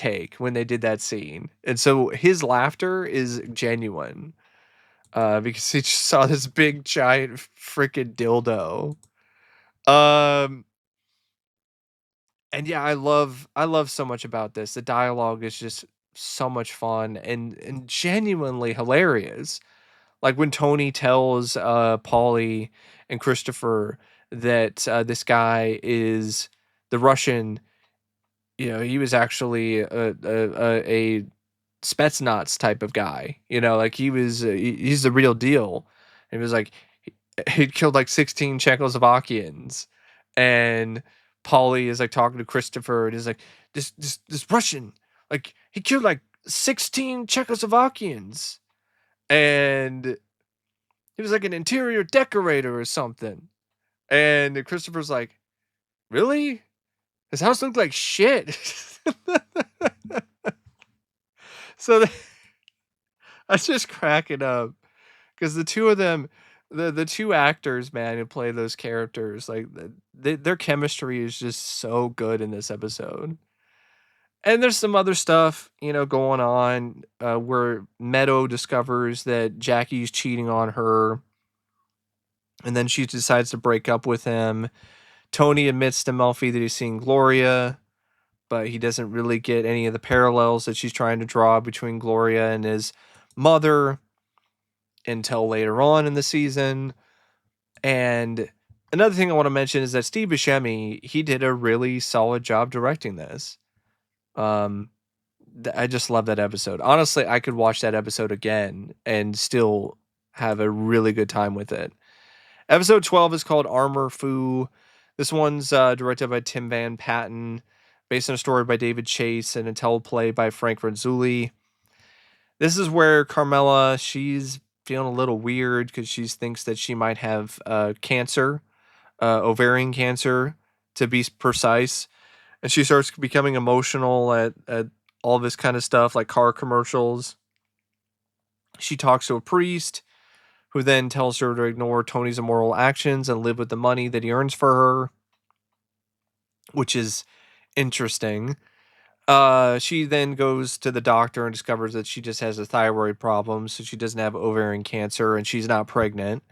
scene. And so his laughter is genuine, because he just saw this big giant freaking dildo. Um, and yeah, I love so much about this. The dialogue is just so much fun and genuinely hilarious. Like when Tony tells Paulie and Christopher that this guy is the Russian, he was actually a Spetsnaz type of guy. Like he's the real deal. And he was like he'd killed like 16 Czechoslovakians, and Paulie is like talking to Christopher, and he's like, this Russian, like he killed like 16 Czechoslovakians, and he was like an interior decorator or something. And Christopher's like, really? His house looked like shit. So I was just cracking up because the two of them, the two actors, man, who play those characters, like their chemistry is just so good in this episode. And there's some other stuff, going on where Meadow discovers that Jackie's cheating on her, and then she decides to break up with him. Tony admits to Melfi that he's seen Gloria, but he doesn't really get any of the parallels that she's trying to draw between Gloria and his mother until later on in the season. And another thing I want to mention is that Steve Buscemi, he did a really solid job directing this. Um, I just love that episode. Honestly, I could watch that episode again and still have a really good time with it. Episode 12 is called Armor Foo. This one's directed by Tim Van Patten, based on a story by David Chase and a teleplay by Frank Renzulli. This is where Carmela, she's feeling a little weird because she thinks that she might have cancer, ovarian cancer, to be precise. And she starts becoming emotional at all this kind of stuff, like car commercials. She talks to a priest who then tells her to ignore Tony's immoral actions and live with the money that he earns for her, which is interesting. She then goes to the doctor and discovers that she just has a thyroid problem, so she doesn't have ovarian cancer and she's not pregnant.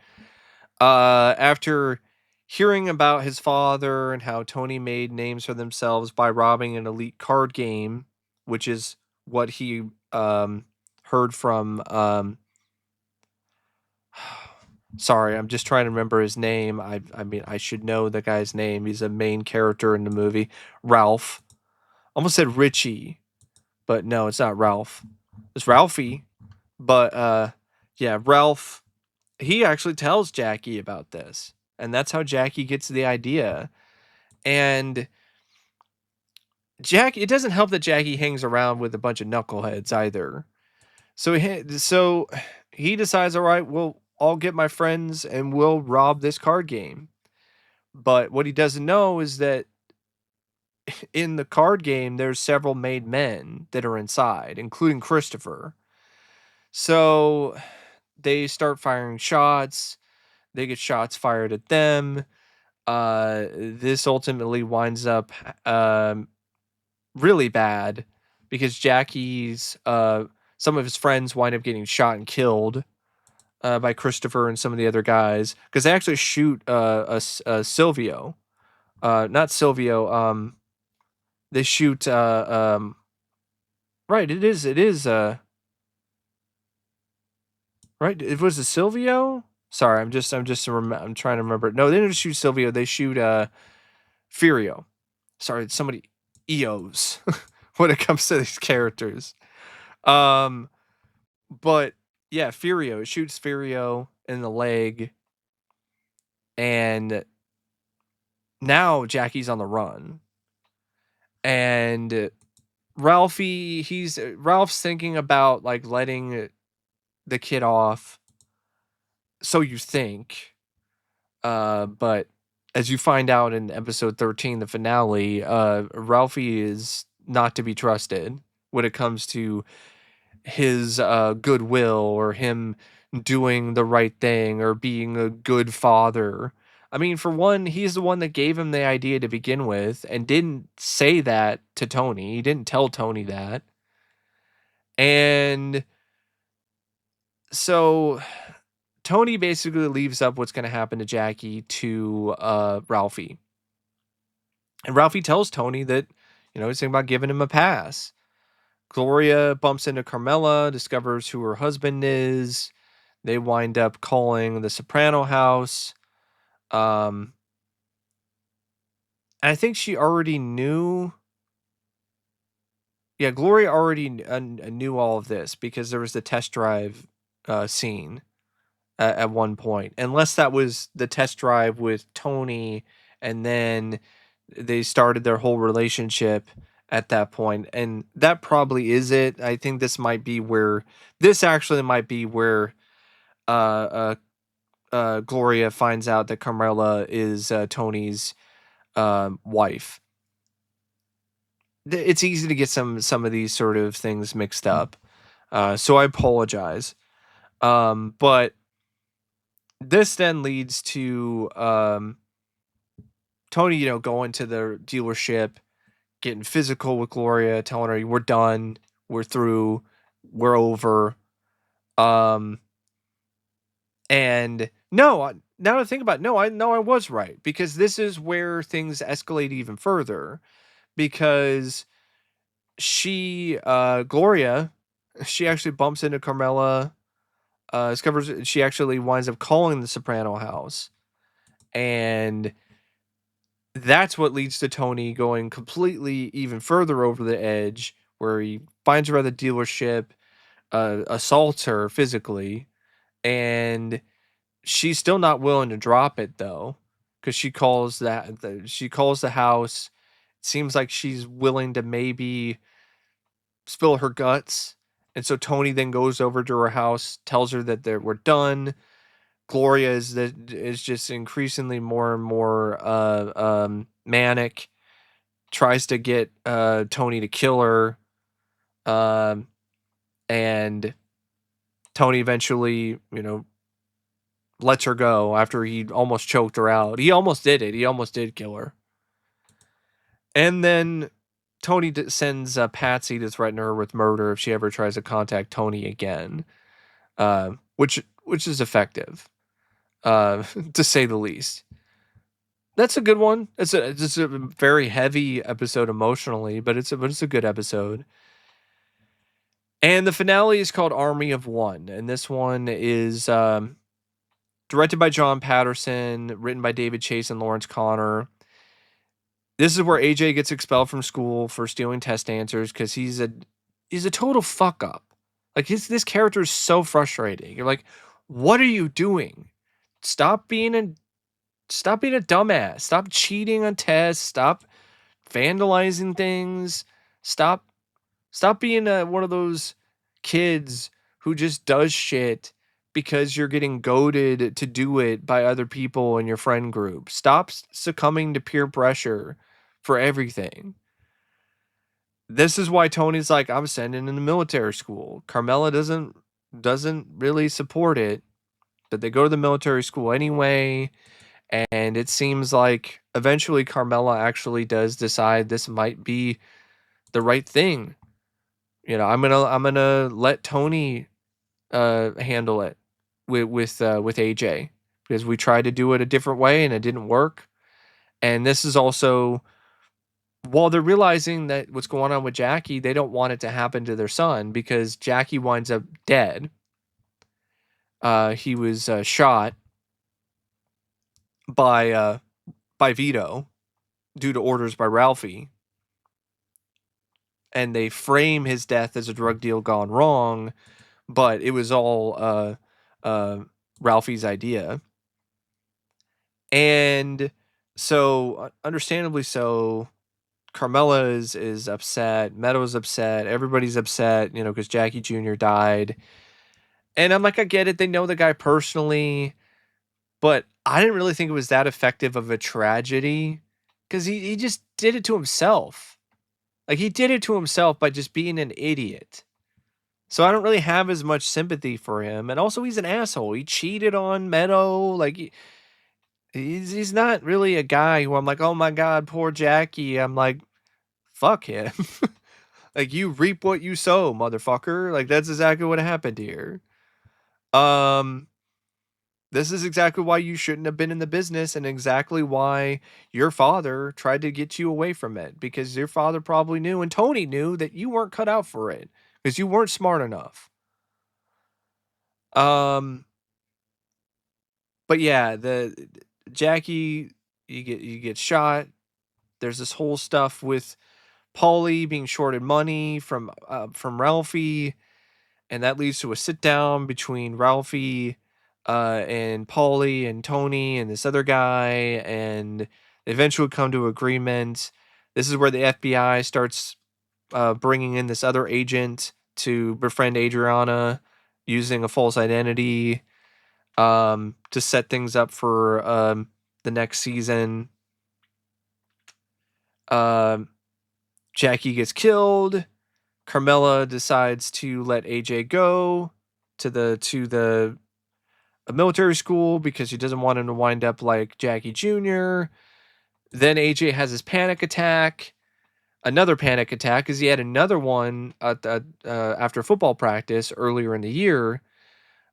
After hearing about his father and how Tony made names for themselves by robbing an elite card game, which is what he heard from. Sorry, I'm just trying to remember his name. I mean, I should know the guy's name. He's a main character in the movie. Ralph. Almost said Richie, but no, it's not Ralph. It's Ralphie. But yeah, Ralph, he actually tells Jackie about this. And that's how Jackie gets the idea. And it doesn't help that Jackie hangs around with a bunch of knuckleheads either. So he decides, all right, well, I'll get my friends and we'll rob this card game. But what he doesn't know is that in the card game, there's several made men that are inside, including Christopher. So they start firing shots. They get shots fired at them. This ultimately winds up really bad because Jackie's some of his friends wind up getting shot and killed by Christopher and some of the other guys because they actually shoot Silvio. Not Silvio. They shoot. Right. It is. Right. It was a Silvio. Sorry, I'm trying to remember. No, they didn't shoot Silvio. They shoot Furio. Sorry, somebody EOs when it comes to these characters. Um, but yeah, Furio. It shoots Furio in the leg, and now Jackie's on the run, and Ralph's thinking about like letting the kid off. So you think, but as you find out in episode 13, the finale, Ralphie is not to be trusted when it comes to his goodwill or him doing the right thing or being a good father. I mean, for one, he's the one that gave him the idea to begin with and didn't say that to Tony. He didn't tell Tony that. And so Tony basically leaves up what's going to happen to Jackie to Ralphie. And Ralphie tells Tony that, he's thinking about giving him a pass. Gloria bumps into Carmela, discovers who her husband is. They wind up calling the Soprano house. And I think she already knew. Yeah, Gloria already knew all of this because there was the test drive scene at one point. Unless that was the test drive with Tony and then they started their whole relationship at that point. And that probably is it. I think this actually might be where uh, Gloria finds out that Carmela is Tony's wife. It's easy to get some of these sort of things mixed up. So I apologize. But this then leads to Tony, going to the dealership, getting physical with Gloria, telling her we're done, we're through, we're over. And no, now that I think about it, no, I know I was right because this is where things escalate even further because Gloria, she actually bumps into Carmela, discovers she actually winds up calling the Soprano house. And that's what leads to Tony going completely even further over the edge where he finds her at the dealership, assaults her physically, and she's still not willing to drop it though, because she calls the house. It seems like she's willing to maybe spill her guts, and so Tony then goes over to her house, tells her that we're done. Gloria is just increasingly more and more manic. Tries to get Tony to kill her, and Tony eventually, lets her go after he almost choked her out. He almost did it. He almost did kill her. And then Tony sends Patsy to threaten her with murder if she ever tries to contact Tony again, which is effective, to say the least. That's a good one. It's a very heavy episode emotionally, but it's a good episode. And the finale is called Army of One, and this one is directed by John Patterson, written by David Chase and Lawrence Connor. This is where AJ gets expelled from school for stealing test answers because he's a total fuck up. Like this character is so frustrating. You're like, what are you doing? Stop being a dumbass. Stop cheating on tests. Stop vandalizing things. Stop being one of those kids who just does shit because you're getting goaded to do it by other people in your friend group. Stop succumbing to peer pressure. for everything. This is why Tony's like, I'm sending in the military school. Carmela doesn't really support it, but they go to the military school anyway. And it seems like eventually Carmela actually does decide this might be the right thing. I'm gonna let Tony handle it with AJ, because we tried to do it a different way and it didn't work. And this is also, while they're realizing that what's going on with Jackie, they don't want it to happen to their son because Jackie winds up dead. He was shot by Vito due to orders by Ralphie, and they frame his death as a drug deal gone wrong, but it was all uh, Ralphie's idea. And so, understandably so, Carmela is upset. Meadows upset. Everybody's upset, because Jackie Jr. died. And I'm like, I get it. They know the guy personally, but I didn't really think it was that effective of a tragedy because he just did it to himself. Like, he did it to himself by just being an idiot. So I don't really have as much sympathy for him. And also, he's an asshole. He cheated on Meadow. Like, he's not really a guy who I'm like, oh my God, poor Jackie. I'm like, fuck him. Like, you reap what you sow, motherfucker. Like, that's exactly what happened here. Um, this is exactly why you shouldn't have been in the business, and exactly why your father tried to get you away from it, because your father probably knew, and Tony knew, that you weren't cut out for it because you weren't smart enough. Um, but yeah, the Jackie, you get shot. There's this whole stuff with Paulie being shorted money from Ralphie, and that leads to a sit down between Ralphie and Paulie and Tony and this other guy, and they eventually come to agreement. This is where the FBI starts bringing in this other agent to befriend Adriana using a false identity, to set things up for the next season. Um, Jackie gets killed. Carmela decides to let AJ go to the a military school because she doesn't want him to wind up like Jackie Jr. Then AJ has his panic attack, another panic attack, because he had another one after football practice earlier in the year.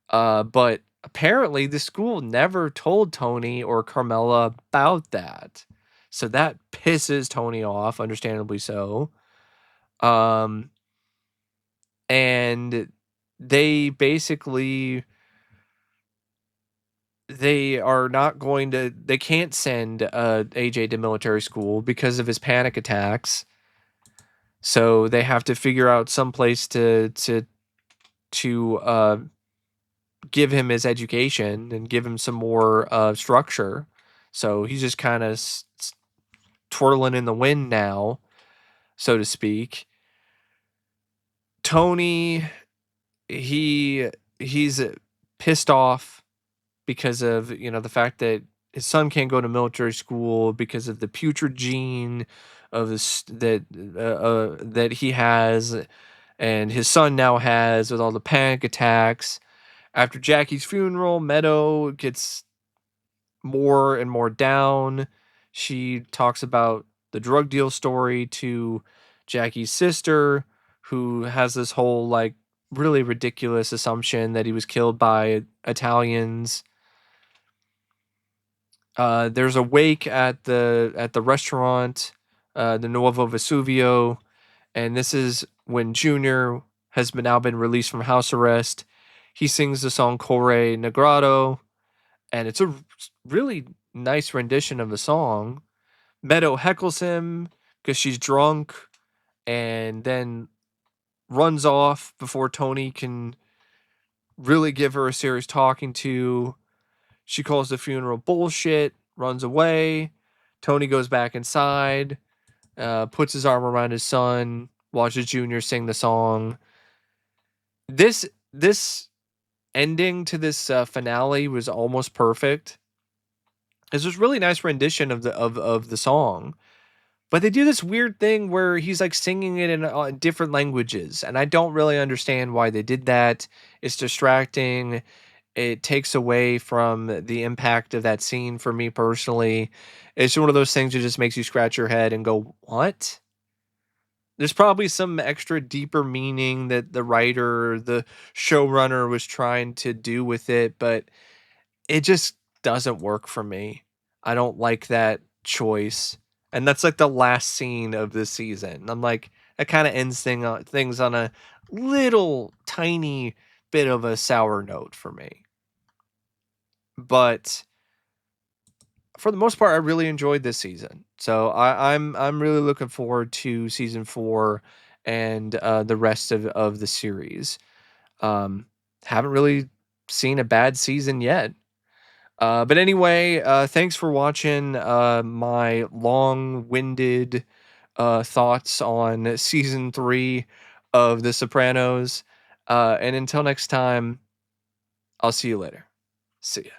But apparently, the school never told Tony or Carmela about that. So that pisses Tony off, understandably so. Um, and they basically they are not going to they can't send AJ to military school because of his panic attacks. So they have to figure out some place to give him his education and give him some more structure. So he's just kind of twirling in the wind now, so to speak. Tony, he's pissed off because of the fact that his son can't go to military school because of the putrid gene of this that he has, and his son now has, with all the panic attacks. After Jackie's funeral, Meadow gets more and more down. She talks about the drug deal story to Jackie's sister, who has this whole like really ridiculous assumption that he was killed by Italians. There's a wake at the restaurant, the Nuovo Vesuvio, and this is when Junior has now been released from house arrest. He sings the song Corre Negrado, and it's a really nice rendition of the song. Meadow heckles him because she's drunk, and then runs off before Tony can really give her a serious talking to. She calls the funeral bullshit, runs away. Tony goes back inside, puts his arm around his son, watches Junior sing the song. This ending to this finale was almost perfect. It's this really nice rendition of the song, But they do this weird thing where he's, like, singing it in, different languages, and I don't really understand why they did that. It's distracting. It takes away from the impact of that scene for me personally. It's one of those things that just makes you scratch your head and go, "What?" There's probably some extra deeper meaning that the writer, the showrunner was trying to do with it, but it just doesn't work for me. I don't like that choice. And that's like the last scene of this season. I'm like, that kind of ends things on a little tiny bit of a sour note for me. But for the most part, I really enjoyed this season. So I'm really looking forward to season 4 and the rest of the series. Um, haven't really seen a bad season yet. But anyway, thanks for watching my long-winded thoughts on season 3 of The Sopranos. And until next time, I'll see you later. See ya.